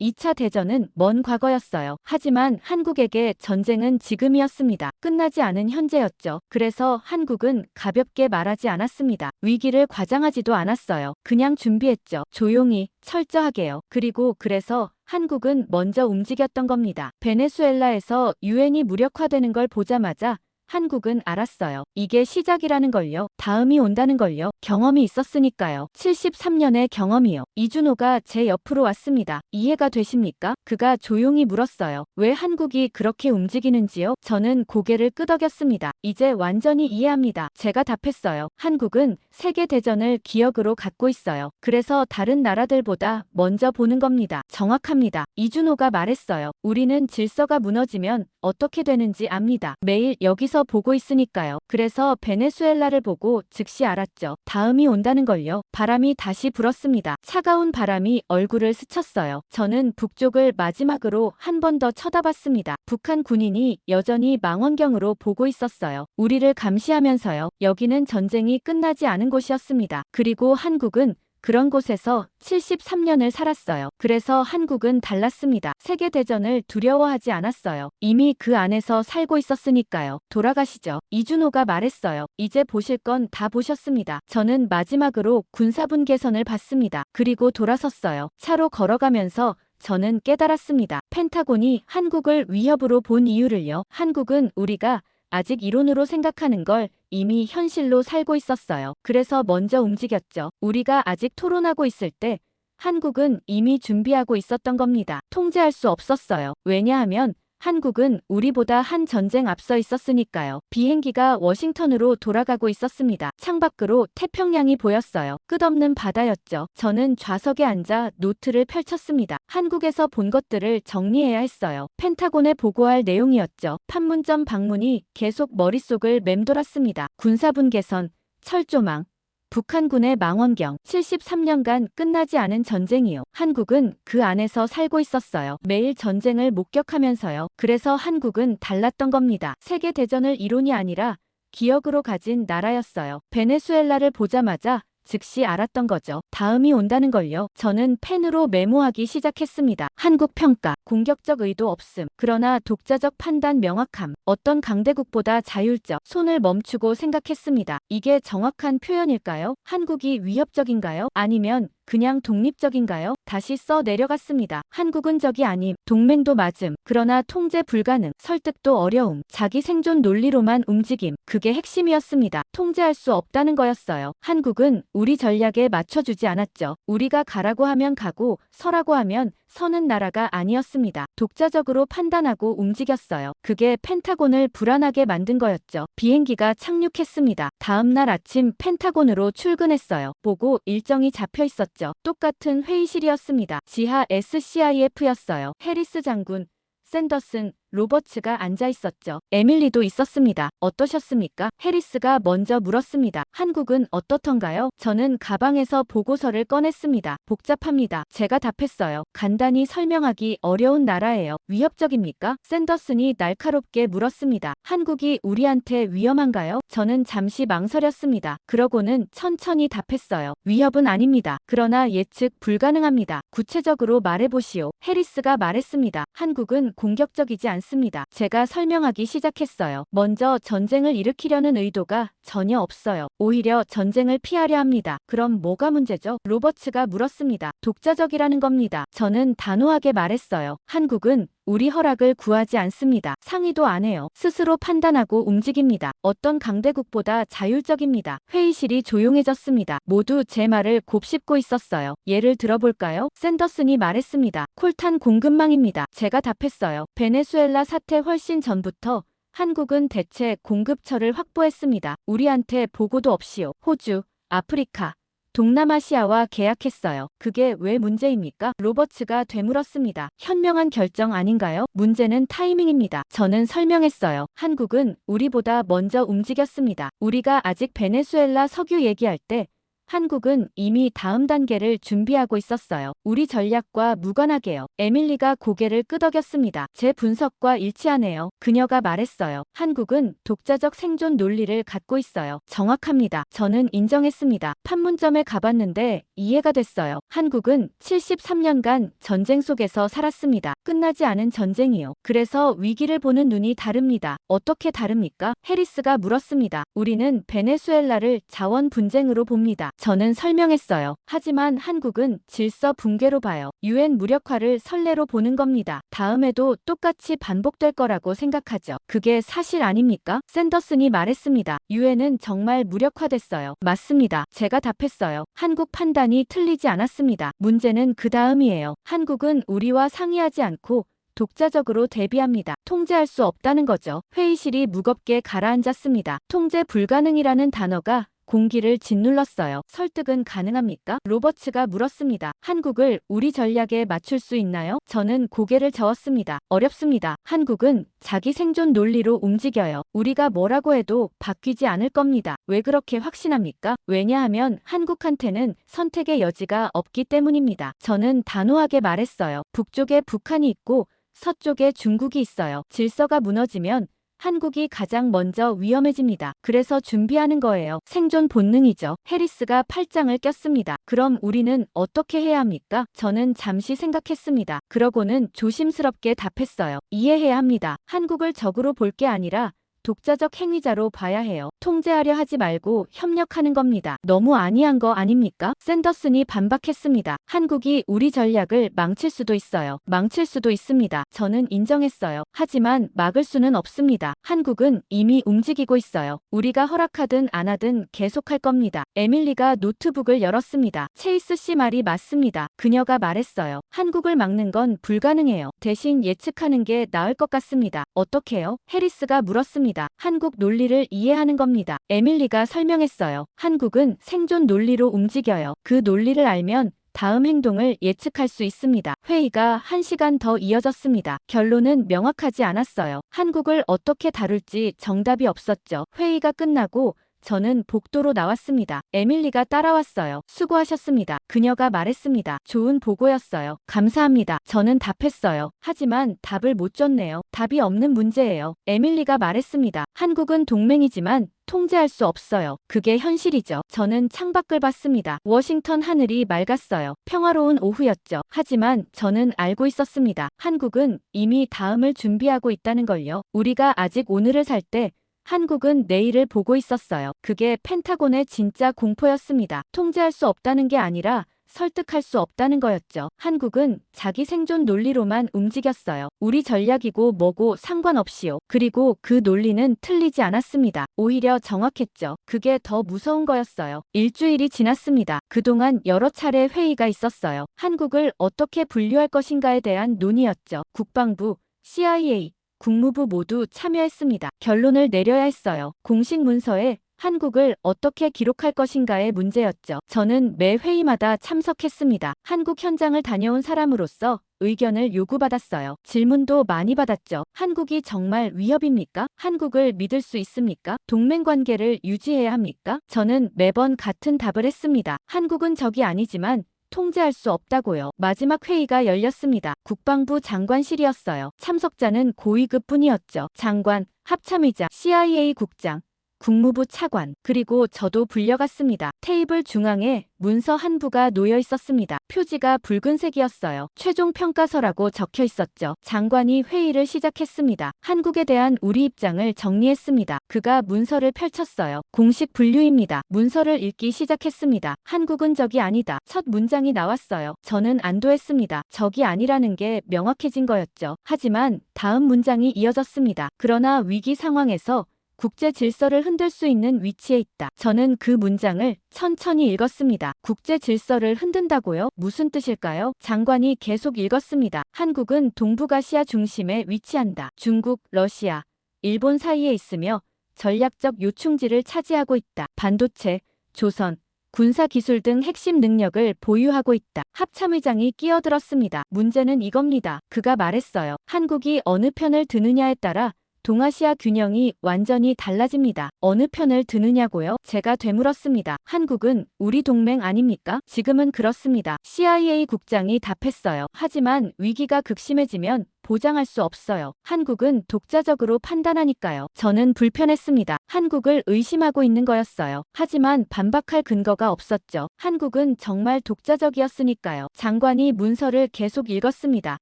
2차 대전은 먼 과거였어요. 하지만 한국에게 전쟁은 지금이었습니다. 끝나지 않은 현재였죠. 그래서 한국은 가볍게 말하지 않았습니다. 위기를 과장하지도 않았어요. 그냥 준비했죠. 조용히, 철저하게요. 그리고 그래서 한국은 먼저 움직였던 겁니다. 베네수엘라에서 유엔이 무력화되는 걸 보자마자 한국은 알았어요. 이게 시작이라는 걸요. 다음이 온다는 걸요. 경험이 있었으니까요. 73년의 경험이요. 이준호가 제 옆으로 왔습니다. 이해가 되십니까? 그가 조용히 물었어요. 왜 한국이 그렇게 움직이는지요? 저는 고개를 끄덕였습니다. 이제 완전히 이해합니다. 제가 답했어요. 한국은 세계대전을 기억으로 갖고 있어요. 그래서 다른 나라들보다 먼저 보는 겁니다. 정확합니다. 이준호가 말했어요. 우리는 질서가 무너지면 어떻게 되는지 압니다. 매일 여기서 보고 있으니까요. 그래서 베네수엘라를 보고 즉시 알았죠. 다음이 온다는 걸요. 바람이 다시 불었습니다. 차가운 바람이 얼굴을 스쳤어요. 저는 북쪽을 마지막으로 한 번 더 쳐다봤습니다. 북한 군인이 여전히 망원경으로 보고 있었어요. 우리를 감시하면서요. 여기는 전쟁이 끝나지 않은 곳이었습니다. 그리고 한국은 그런 곳에서 73년을 살았어요. 그래서 한국은 달랐습니다. 세계대전을 두려워하지 않았어요. 이미 그 안에서 살고 있었으니까요. 돌아가시죠. 이준호가 말했어요. 이제 보실 건 다 보셨습니다. 저는 마지막으로 군사분계선을 봤습니다. 그리고 돌아섰어요. 차로 걸어가면서 저는 깨달았습니다. 펜타곤이 한국을 위협으로 본 이유를요. 한국은 우리가 아직 이론으로 생각하는 걸 이미 현실로 살고 있었어요. 그래서 먼저 움직였죠. 우리가 아직 토론하고 있을 때 한국은 이미 준비하고 있었던 겁니다. 통제할 수 없었어요. 왜냐하면 한국은 우리보다 한 전쟁 앞서 있었으니까요. 비행기가 워싱턴으로 돌아가고 있었습니다. 창밖으로 태평양이 보였어요. 끝없는 바다였죠. 저는 좌석에 앉아 노트를 펼쳤습니다. 한국에서 본 것들을 정리해야 했어요. 펜타곤에 보고할 내용이었죠. 판문점 방문이 계속 머릿속을 맴돌았습니다. 군사분계선, 철조망, 북한군의 망원경, 73년간 끝나지 않은 전쟁이요. 한국은 그 안에서 살고 있었어요. 매일 전쟁을 목격하면서요. 그래서 한국은 달랐던 겁니다. 세계대전을 이론이 아니라 기억으로 가진 나라였어요. 베네수엘라를 보자마자 즉시 알았던 거죠. 다음이 온다는 걸요. 저는 펜으로 메모하기 시작했습니다. 한국 평가, 공격적 의도 없음. 그러나 독자적 판단 명확함. 어떤 강대국보다 자율적. 손을 멈추고 생각했습니다. 이게 정확한 표현일까요? 한국이 위협적인가요? 아니면 그냥 독립적인가요? 다시 써 내려갔습니다. 한국은 적이 아님, 동맹도 맞음. 그러나 통제 불가능, 설득도 어려움, 자기 생존 논리로만 움직임. 그게 핵심이었습니다. 통제할 수 없다는 거였어요. 한국은 우리 전략에 맞춰주지 않았죠. 우리가 가라고 하면 가고 서라고 하면 서는 나라가 아니었습니다. 독자적으로 판단하고 움직였어요. 그게 펜타곤을 불안하게 만든 거였죠. 비행기가 착륙했습니다. 다음 날 아침 펜타곤으로 출근했어요. 보고 일정이 잡혀 있었죠. 똑같은 회의실이었습니다. 지하 SCIF였어요. 해리스 장군, 샌더슨, 로버츠가 앉아 있었죠. 에밀리도 있었습니다. 어떠셨습니까? 해리스가 먼저 물었습니다. 한국은 어떻던가요? 저는 가방에서 보고서를 꺼냈습니다. 복잡합니다. 제가 답했어요. 간단히 설명하기 어려운 나라예요. 위협적입니까? 샌더슨이 날카롭게 물었습니다. 한국이 우리한테 위험한가요? 저는 잠시 망설였습니다. 그러고는 천천히 답했어요. 위협은 아닙니다. 그러나 예측 불가능합니다. 구체적으로 말해보시오. 해리스가 말했습니다. 한국은 공격적이지 않습니다. 제가 설명하기 시작했어요. 먼저 전쟁을 일으키려는 의도가 전혀 없어요. 오히려 전쟁을 피하려 합니다. 그럼 뭐가 문제죠? 로버츠가 물었습니다. 독자적이라는 겁니다. 저는 단호하게 말했어요. 한국은 우리 허락을 구하지 않습니다. 상의도 안 해요. 스스로 판단하고 움직입니다. 어떤 강대국보다 자율적입니다. 회의실이 조용해졌습니다. 모두 제 말을 곱씹고 있었어요. 예를 들어볼까요? 샌더슨이 말했습니다. 콜탄 공급망입니다. 제가 답했어요. 베네수엘라 사태 훨씬 전부터 한국은 대체 공급처를 확보했습니다. 우리한테 보고도 없이요. 호주, 아프리카, 동남아시아와 계약했어요. 그게 왜 문제입니까? 로버츠가 되물었습니다. 현명한 결정 아닌가요? 문제는 타이밍입니다. 저는 설명했어요. 한국은 우리보다 먼저 움직였습니다. 우리가 아직 베네수엘라 석유 얘기할 때 한국은 이미 다음 단계를 준비하고 있었어요. 우리 전략과 무관하게요. 에밀리가 고개를 끄덕였습니다. 제 분석과 일치하네요. 그녀가 말했어요. 한국은 독자적 생존 논리를 갖고 있어요. 정확합니다. 저는 인정했습니다. 판문점에 가봤는데 이해가 됐어요. 한국은 73년간 전쟁 속에서 살았습니다. 끝나지 않은 전쟁이요. 그래서 위기를 보는 눈이 다릅니다. 어떻게 다릅니까? 해리스가 물었습니다. 우리는 베네수엘라를 자원 분쟁으로 봅니다. 저는 설명했어요. 하지만 한국은 질서 붕괴로 봐요. 유엔 무력화를 선례로 보는 겁니다. 다음에도 똑같이 반복될 거라고 생각하죠. 그게 사실 아닙니까? 샌더슨이 말했습니다. 유엔은 정말 무력화됐어요. 맞습니다. 제가 답했어요. 한국 판단이 틀리지 않았습니다. 문제는 그 다음이에요. 한국은 우리와 상의하지 않고 독자적으로 대비합니다. 통제할 수 없다는 거죠. 회의실이 무겁게 가라앉았습니다. 통제 불가능이라는 단어가 공기를 짓눌렀어요. 설득은 가능합니까? 로버츠가 물었습니다. 한국을 우리 전략에 맞출 수 있나요? 저는 고개를 저었습니다. 어렵습니다. 한국은 자기 생존 논리로 움직여요. 우리가 뭐라고 해도 바뀌지 않을 겁니다. 왜 그렇게 확신합니까? 왜냐하면 한국한테는 선택의 여지가 없기 때문입니다. 저는 단호하게 말했어요. 북쪽에 북한이 있고 서쪽에 중국이 있어요. 질서가 무너지면 한국이 가장 먼저 위험해집니다. 그래서 준비하는 거예요. 생존 본능이죠. 해리스가 팔짱을 꼈습니다. 그럼 우리는 어떻게 해야 합니까? 저는 잠시 생각했습니다. 그러고는 조심스럽게 답했어요. 이해해야 합니다. 한국을 적으로 볼 게 아니라 독자적 행위자로 봐야 해요. 통제하려 하지 말고 협력하는 겁니다. 너무 안이한 거 아닙니까? 샌더슨이 반박했습니다. 한국이 우리 전략을 망칠 수도 있어요. 망칠 수도 있습니다. 저는 인정했어요. 하지만 막을 수는 없습니다. 한국은 이미 움직이고 있어요. 우리가 허락하든 안 하든 계속할 겁니다. 에밀리가 노트북을 열었습니다. 체이스 씨 말이 맞습니다. 그녀가 말했어요. 한국을 막는 건 불가능해요. 대신 예측하는 게 나을 것 같습니다. 어떻게요? 해리스가 물었습니다. 한국 논리를 이해하는 겁니다. 에밀리가 설명했어요. 한국은 생존 논리로 움직여요. 그 논리를 알면 다음 행동을 예측할 수 있습니다. 회의가 1시간 더 이어졌습니다. 결론은 명확하지 않았어요. 한국을 어떻게 다룰지 정답이 없었죠. 회의가 끝나고 저는 복도로 나왔습니다. 에밀리가 따라왔어요. 수고하셨습니다. 그녀가 말했습니다. 좋은 보고였어요. 감사합니다. 저는 답했어요. 하지만 답을 못 줬네요. 답이 없는 문제예요. 에밀리가 말했습니다. 한국은 동맹이지만 통제할 수 없어요. 그게 현실이죠. 저는 창밖을 봤습니다. 워싱턴 하늘이 맑았어요. 평화로운 오후였죠. 하지만 저는 알고 있었습니다. 한국은 이미 다음을 준비하고 있다는 걸요. 우리가 아직 오늘을 살 때 한국은 내일을 보고 있었어요. 그게 펜타곤의 진짜 공포였습니다. 통제할 수 없다는 게 아니라 설득할 수 없다는 거였죠. 한국은 자기 생존 논리로만 움직였어요. 우리 전략이고 뭐고 상관없이요. 그리고 그 논리는 틀리지 않았습니다. 오히려 정확했죠. 그게 더 무서운 거였어요. 일주일이 지났습니다. 그동안 여러 차례 회의가 있었어요. 한국을 어떻게 분류할 것인가에 대한 논의였죠. 국방부, CIA, 국무부 모두 참여했습니다. 결론을 내려야 했어요. 공식 문서에 한국을 어떻게 기록할 것인가의 문제였죠. 저는 매 회의마다 참석했습니다. 한국 현장을 다녀온 사람으로서 의견을 요구받았어요. 질문도 많이 받았죠. 한국이 정말 위협입니까? 한국을 믿을 수 있습니까? 동맹 관계를 유지해야 합니까? 저는 매번 같은 답을 했습니다. 한국은 적이 아니지만 통제할 수 없다고요. 마지막 회의가 열렸습니다. 국방부 장관실이었어요. 참석자는 고위급 분이었죠. 장관, 합참의장, CIA 국장, 국무부 차관, 그리고 저도 불려갔습니다. 테이블 중앙에 문서 한 부가 놓여 있었습니다. 표지가 붉은색이었어요. 최종 평가서라고 적혀 있었죠. 장관이 회의를 시작했습니다. 한국에 대한 우리 입장을 정리했습니다. 그가 문서를 펼쳤어요. 공식 분류입니다. 문서를 읽기 시작했습니다. 한국은 적이 아니다. 첫 문장이 나왔어요. 저는 안도했습니다. 적이 아니라는 게 명확해진 거였죠. 하지만 다음 문장이 이어졌습니다. 그러나 위기 상황에서 국제 질서를 흔들 수 있는 위치에 있다. 저는 그 문장을 천천히 읽었습니다. 국제 질서를 흔든다고요? 무슨 뜻일까요? 장관이 계속 읽었습니다. 한국은 동북아시아 중심에 위치한다. 중국, 러시아, 일본 사이에 있으며 전략적 요충지를 차지하고 있다. 반도체, 조선, 군사 기술 등 핵심 능력을 보유하고 있다. 합참의장이 끼어들었습니다. 문제는 이겁니다. 그가 말했어요. 한국이 어느 편을 드느냐에 따라 동아시아 균형이 완전히 달라집니다. 어느 편을 드느냐고요? 제가 되물었습니다. 한국은 우리 동맹 아닙니까? 지금은 그렇습니다. CIA 국장이 답했어요. 하지만 위기가 극심해지면 보장할 수 없어요. 한국은 독자적으로 판단하니까요. 저는 불편했습니다. 한국을 의심하고 있는 거였어요. 하지만 반박할 근거가 없었죠. 한국은 정말 독자적이었으니까요. 장관이 문서를 계속 읽었습니다.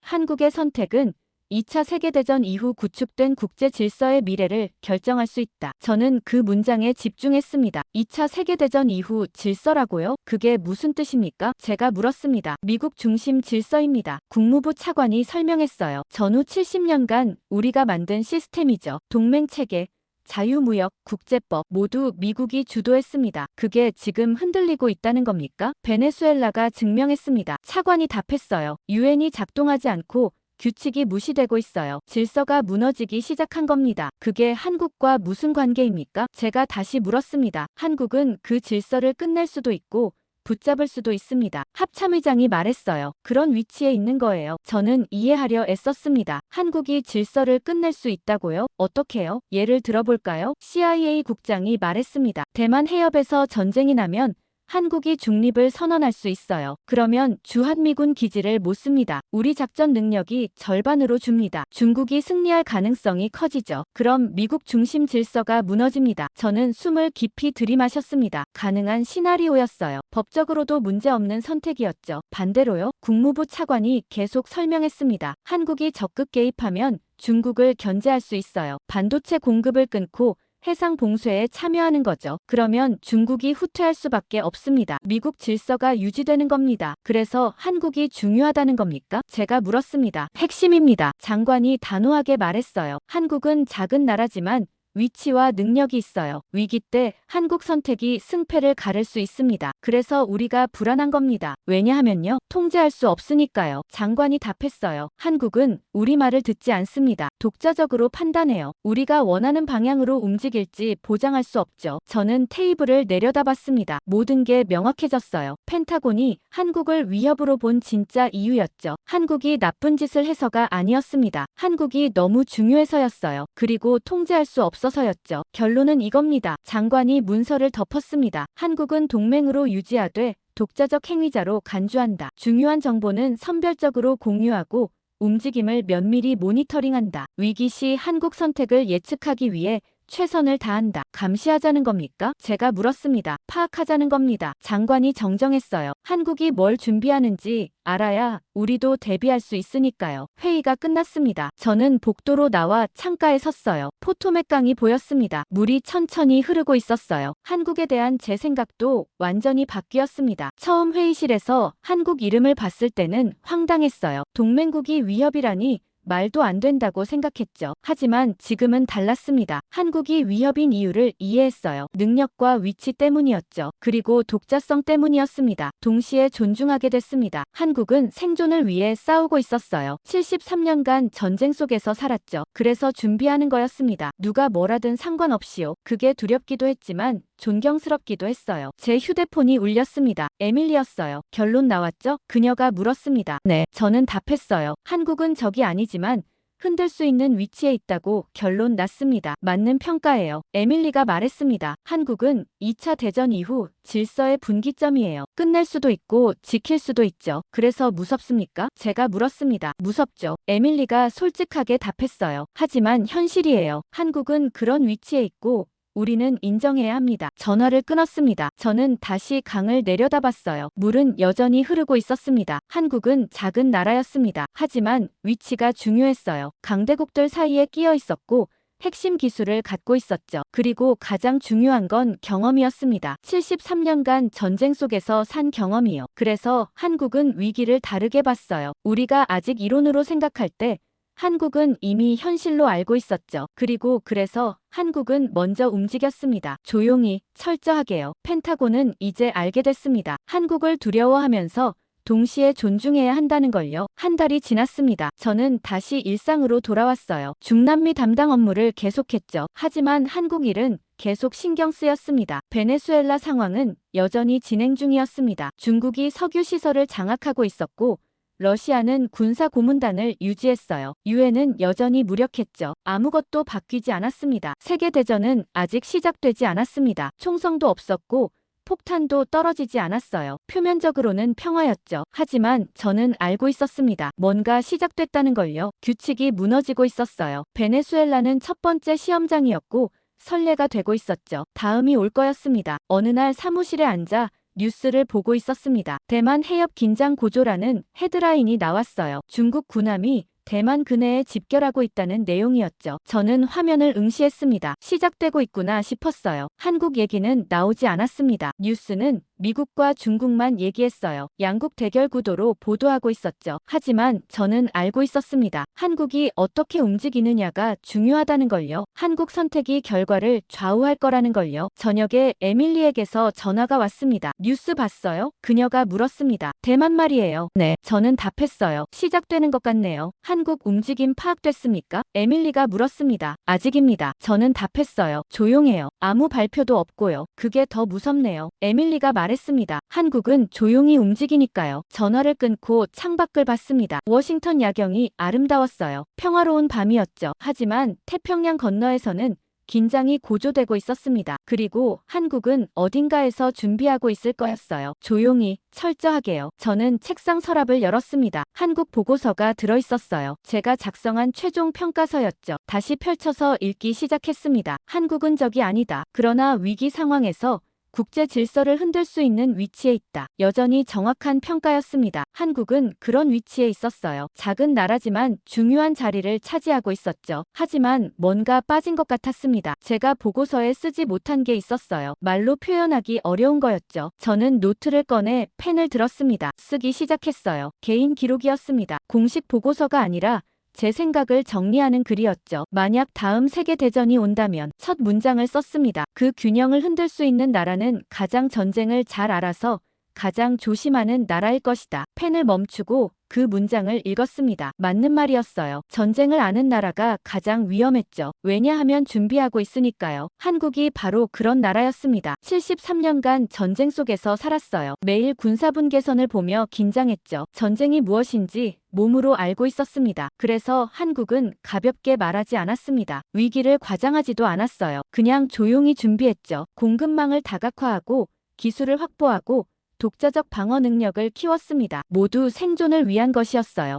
한국의 선택은 2차 세계대전 이후 구축된 국제 질서의 미래를 결정할 수 있다. 저는 그 문장에 집중했습니다. 2차 세계대전 이후 질서라고요? 그게 무슨 뜻입니까? 제가 물었습니다. 미국 중심 질서입니다. 국무부 차관이 설명했어요. 전후 70년간 우리가 만든 시스템이죠. 동맹체계, 자유무역, 국제법 모두 미국이 주도했습니다. 그게 지금 흔들리고 있다는 겁니까? 베네수엘라가 증명했습니다. 차관이 답했어요. 유엔이 작동하지 않고 규칙이 무시되고 있어요. 질서가 무너지기 시작한 겁니다. 그게 한국과 무슨 관계입니까? 제가 다시 물었습니다. 한국은 그 질서를 끝낼 수도 있고 붙잡을 수도 있습니다. 합참의장이 말했어요. 그런 위치에 있는 거예요. 저는 이해하려 애썼습니다. 한국이 질서를 끝낼 수 있다고요? 어떻게요? 예를 들어볼까요? CIA 국장이 말했습니다. 대만 해협에서 전쟁이 나면 한국이 중립을 선언할 수 있어요. 그러면 주한미군 기지를 못 씁니다. 우리 작전 능력이 절반으로 줍니다. 중국이 승리할 가능성이 커지죠. 그럼 미국 중심 질서가 무너집니다. 저는 숨을 깊이 들이마셨습니다. 가능한 시나리오였어요. 법적으로도 문제없는 선택이었죠. 반대로요? 국무부 차관이 계속 설명했습니다. 한국이 적극 개입하면 중국을 견제할 수 있어요. 반도체 공급을 끊고 해상 봉쇄에 참여하는 거죠. 그러면 중국이 후퇴할 수밖에 없습니다. 미국 질서가 유지되는 겁니다. 그래서 한국이 중요하다는 겁니까? 제가 물었습니다. 핵심입니다. 장관이 단호하게 말했어요. 한국은 작은 나라지만 위치와 능력이 있어요. 위기 때 한국 선택이 승패를 가를 수 있습니다. 그래서 우리가 불안한 겁니다. 왜냐하면요. 통제할 수 없으니까요. 장관이 답했어요. 한국은 우리 말을 듣지 않습니다. 독자적으로 판단해요. 우리가 원하는 방향으로 움직일지 보장할 수 없죠. 저는 테이블을 내려다봤습니다. 모든 게 명확해졌어요. 펜타곤이 한국을 위협으로 본 진짜 이유였죠. 한국이 나쁜 짓을 해서가 아니었습니다. 한국이 너무 중요해서였어요. 그리고 통제할 수 없어서였죠. 결론은 이겁니다. 장관이 문서를 덮었습니다. 한국은 동맹으로 유지하되 독자적 행위자로 간주한다. 중요한 정보는 선별적으로 공유하고 움직임을 면밀히 모니터링한다. 위기 시 한국 선택을 예측하기 위해 최선을 다한다. 감시하자는 겁니까? 제가 물었습니다. 파악하자는 겁니다. 장관이 정정했어요. 한국이 뭘 준비하는지 알아야 우리도 대비할 수 있으니까요. 회의가 끝났습니다. 저는 복도로 나와 창가에 섰어요. 포토맥 강이 보였습니다. 물이 천천히 흐르고 있었어요. 한국에 대한 제 생각도 완전히 바뀌었습니다. 처음 회의실에서 한국 이름을 봤을 때는 황당했어요. 동맹국이 위협이라니 말도 안 된다고 생각했죠. 하지만 지금은 달랐습니다. 한국이 위협인 이유를 이해했어요. 능력과 위치 때문이었죠. 그리고 독자성 때문이었습니다. 동시에 존중하게 됐습니다. 한국은 생존을 위해 싸우고 있었어요. 73년간 전쟁 속에서 살았죠. 그래서 준비하는 거였습니다. 누가 뭐라든 상관없이요. 그게 두렵기도 했지만 존경스럽기도 했어요. 제 휴대폰이 울렸습니다. 에밀리였어요. 결론 나왔죠? 그녀가 물었습니다. 네, 저는 답했어요. 한국은 적이 아니지만 흔들 수 있는 위치에 있다고 결론 났습니다. 맞는 평가예요. 에밀리가 말했습니다. 한국은 2차 대전 이후 질서의 분기점이에요. 끝낼 수도 있고 지킬 수도 있죠. 그래서 무섭습니까? 제가 물었습니다. 무섭죠. 에밀리가 솔직하게 답했어요. 하지만 현실이에요. 한국은 그런 위치에 있고 우리는 인정해야 합니다. 전화를 끊었습니다. 저는 다시 강을 내려다봤어요. 물은 여전히 흐르고 있었습니다. 한국은 작은 나라였습니다. 하지만 위치가 중요했어요. 강대국들 사이에 끼어 있었고 핵심 기술을 갖고 있었죠. 그리고 가장 중요한 건 경험이었습니다. 73년간 전쟁 속에서 산 경험이요. 그래서 한국은 위기를 다르게 봤어요. 우리가 아직 이론으로 생각할 때 한국은 이미 현실로 알고 있었죠. 그리고 그래서 한국은 먼저 움직였습니다. 조용히, 철저하게요. 펜타곤은 이제 알게 됐습니다. 한국을 두려워하면서 동시에 존중해야 한다는 걸요. 한 달이 지났습니다. 저는 다시 일상으로 돌아왔어요. 중남미 담당 업무를 계속했죠. 하지만 한국 일은 계속 신경 쓰였습니다. 베네수엘라 상황은 여전히 진행 중이었습니다. 중국이 석유 시설을 장악하고 있었고 러시아는 군사 고문단을 유지했어요. 유엔은 여전히 무력했죠. 아무것도 바뀌지 않았습니다. 세계대전은 아직 시작되지 않았습니다. 총성도 없었고 폭탄도 떨어지지 않았어요. 표면적으로는 평화였죠. 하지만 저는 알고 있었습니다. 뭔가 시작됐다는 걸요. 규칙이 무너지고 있었어요. 베네수엘라는 첫 번째 시험장이었고 선례가 되고 있었죠. 다음이 올 거였습니다. 어느 날 사무실에 앉아 뉴스를 보고 있었습니다. 대만 해협 긴장 고조라는 헤드라인이 나왔어요. 중국 군함이 대만 근해에 집결하고 있다는 내용이었죠. 저는 화면을 응시했습니다. 시작되고 있구나 싶었어요. 한국 얘기는 나오지 않았습니다. 뉴스는 미국과 중국만 얘기했어요. 양국 대결 구도로 보도하고 있었죠. 하지만 저는 알고 있었습니다. 한국이 어떻게 움직이느냐가 중요하다는 걸요. 한국 선택이 결과를 좌우할 거라는 걸요. 저녁에 에밀리에게서 전화가 왔습니다. 뉴스 봤어요? 그녀가 물었습니다. 대만 말이에요. 네, 저는 답했어요. 시작되는 것 같네요. 한국 움직임 파악됐습니까? 에밀리가 물었습니다. 아직입니다. 저는 답했어요. 조용해요. 아무 발표도 없고요. 그게 더 무섭네요. 에밀리가 말했습니다. 한국은 조용히 움직이니까요. 전화를 끊고 창밖을 봤습니다. 워싱턴 야경이 아름다웠어요. 평화로운 밤이었죠. 하지만 태평양 건너에서는 긴장이 고조되고 있었습니다. 그리고 한국은 어딘가에서 준비하고 있을 거였어요. 조용히, 철저하게요. 저는 책상 서랍을 열었습니다. 한국 보고서가 들어있었어요. 제가 작성한 최종 평가서였죠. 다시 펼쳐서 읽기 시작했습니다. 한국은 적이 아니다. 그러나 위기 상황에서 국제 질서를 흔들 수 있는 위치에 있다. 여전히 정확한 평가였습니다. 한국은 그런 위치에 있었어요. 작은 나라지만 중요한 자리를 차지하고 있었죠. 하지만 뭔가 빠진 것 같았습니다. 제가 보고서에 쓰지 못한 게 있었어요. 말로 표현하기 어려운 거였죠. 저는 노트를 꺼내 펜을 들었습니다. 쓰기 시작했어요. 개인 기록이었습니다. 공식 보고서가 아니라 제 생각을 정리하는 글이었죠. 만약 다음 세계대전이 온다면 첫 문장을 썼습니다. 그 균형을 흔들 수 있는 나라는 가장 전쟁을 잘 알아서 가장 조심하는 나라일 것이다. 펜을 멈추고 그 문장을 읽었습니다. 맞는 말이었어요. 전쟁을 아는 나라가 가장 위험했죠. 왜냐하면 준비하고 있으니까요. 한국이 바로 그런 나라였습니다. 73년간 전쟁 속에서 살았어요. 매일 군사분계선을 보며 긴장했죠. 전쟁이 무엇인지 몸으로 알고 있었습니다. 그래서 한국은 가볍게 말하지 않았습니다. 위기를 과장하지도 않았어요. 그냥 조용히 준비했죠. 공급망을 다각화하고 기술을 확보하고 독자적 방어 능력을 키웠습니다. 모두 생존을 위한 것이었어요.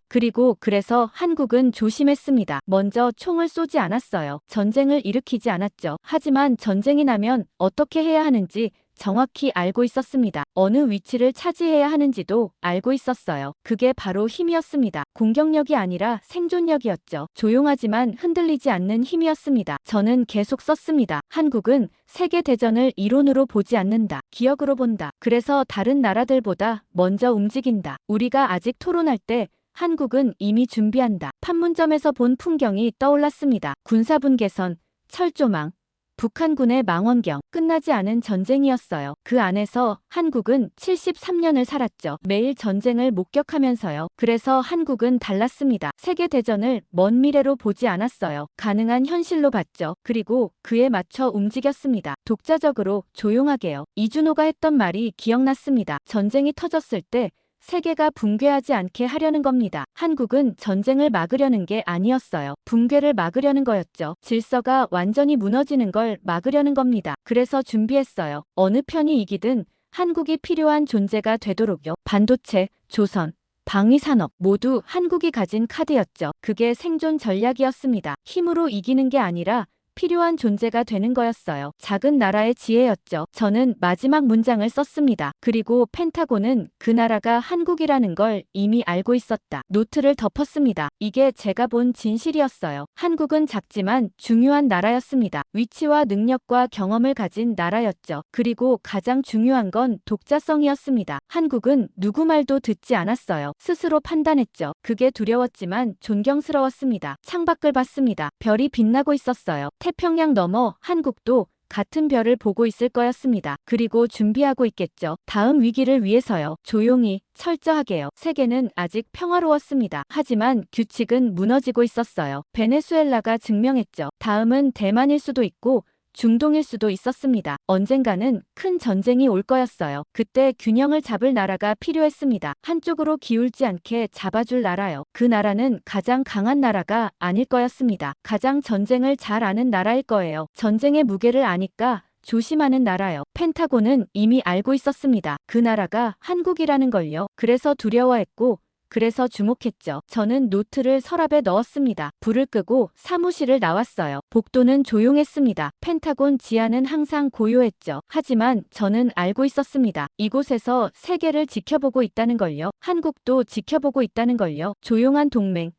그래서 한국은 조심했습니다. 먼저 총을 쏘지 않았어요. 전쟁을 일으키지 않았죠. 하지만 전쟁이 나면 어떻게 해야 하는지 정확히 알고 있었습니다. 어느 위치를 차지해야 하는지도 알고 있었어요. 그게 바로 힘이었습니다. 공격력이 아니라 생존력이었죠. 조용하지만 흔들리지 않는 힘이었습니다. 저는 계속 썼습니다. 한국은 세계대전을 이론으로 보지 않는다. 기억으로 본다. 그래서 다른 나라들보다 먼저 움직인다. 우리가 아직 토론할 때 한국은 이미 준비한다. 판문점에서 본 풍경이 떠올랐습니다. 군사분계선, 철조망, 북한군의 망원경, 끝나지 않은 전쟁이었어요. 그 안에서 한국은 73년을 살았죠. 매일 전쟁을 목격하면서요. 그래서 한국은 달랐습니다. 세계대전을 먼 미래로 보지 않았어요. 가능한 현실로 봤죠. 그리고 그에 맞춰 움직였습니다. 독자적으로, 조용하게요. 이준호가 했던 말이 기억났습니다. 전쟁이 터졌을 때 세계가 붕괴하지 않게 하려는 겁니다. 한국은 전쟁을 막으려는 게 아니었어요. 붕괴를 막으려는 거였죠. 질서가 완전히 무너지는 걸 막으려는 겁니다. 그래서 준비했어요. 어느 편이 이기든 한국이 필요한 존재가 되도록요. 반도체, 조선, 방위산업 모두 한국이 가진 카드였죠. 그게 생존 전략이었습니다. 힘으로 이기는 게 아니라 필요한 존재가 되는 거였어요. 작은 나라의 지혜였죠. 저는 마지막 문장을 썼습니다. 그리고 펜타곤은 그 나라가 한국이라는 걸 이미 알고 있었다. 노트를 덮었습니다. 이게 제가 본 진실이었어요. 한국은 작지만 중요한 나라였습니다. 위치와 능력과 경험을 가진 나라였죠. 그리고 가장 중요한 건 독자성이었습니다. 한국은 누구 말도 듣지 않았어요. 스스로 판단했죠. 그게 두려웠지만 존경스러웠습니다. 창밖을 봤습니다. 별이 빛나고 있었어요. 태평양 너머 한국도 같은 별을 보고 있을 거였습니다. 그리고 준비하고 있겠죠. 다음 위기를 위해서요. 조용히, 철저하게요. 세계는 아직 평화로웠습니다. 하지만 규칙은 무너지고 있었어요. 베네수엘라가 증명했죠. 다음은 대만일 수도 있고 중동일 수도 있었습니다. 언젠가는 큰 전쟁이 올 거였어요. 그때 균형을 잡을 나라가 필요했습니다. 한쪽으로 기울지 않게 잡아줄 나라요. 그 나라는 가장 강한 나라가 아닐 거였습니다. 가장 전쟁을 잘 아는 나라일 거예요. 전쟁의 무게를 아니까 조심하는 나라요. 펜타곤은 이미 알고 있었습니다. 그 나라가 한국이라는 걸요. 그래서 두려워했고 그래서 주목했죠. 저는 노트를 서랍에 넣었습니다. 불을 끄고 사무실을 나왔어요. 복도는 조용했습니다. 펜타곤 지하는 항상 고요했죠. 하지만 저는 알고 있었습니다. 이곳에서 세계를 지켜보고 있다는 걸요. 한국도 지켜보고 있다는 걸요. 조용한 동맹,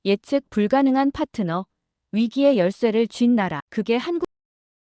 예측 불가능한 파트너, 위기의 열쇠를 쥔 나라. 그게 한국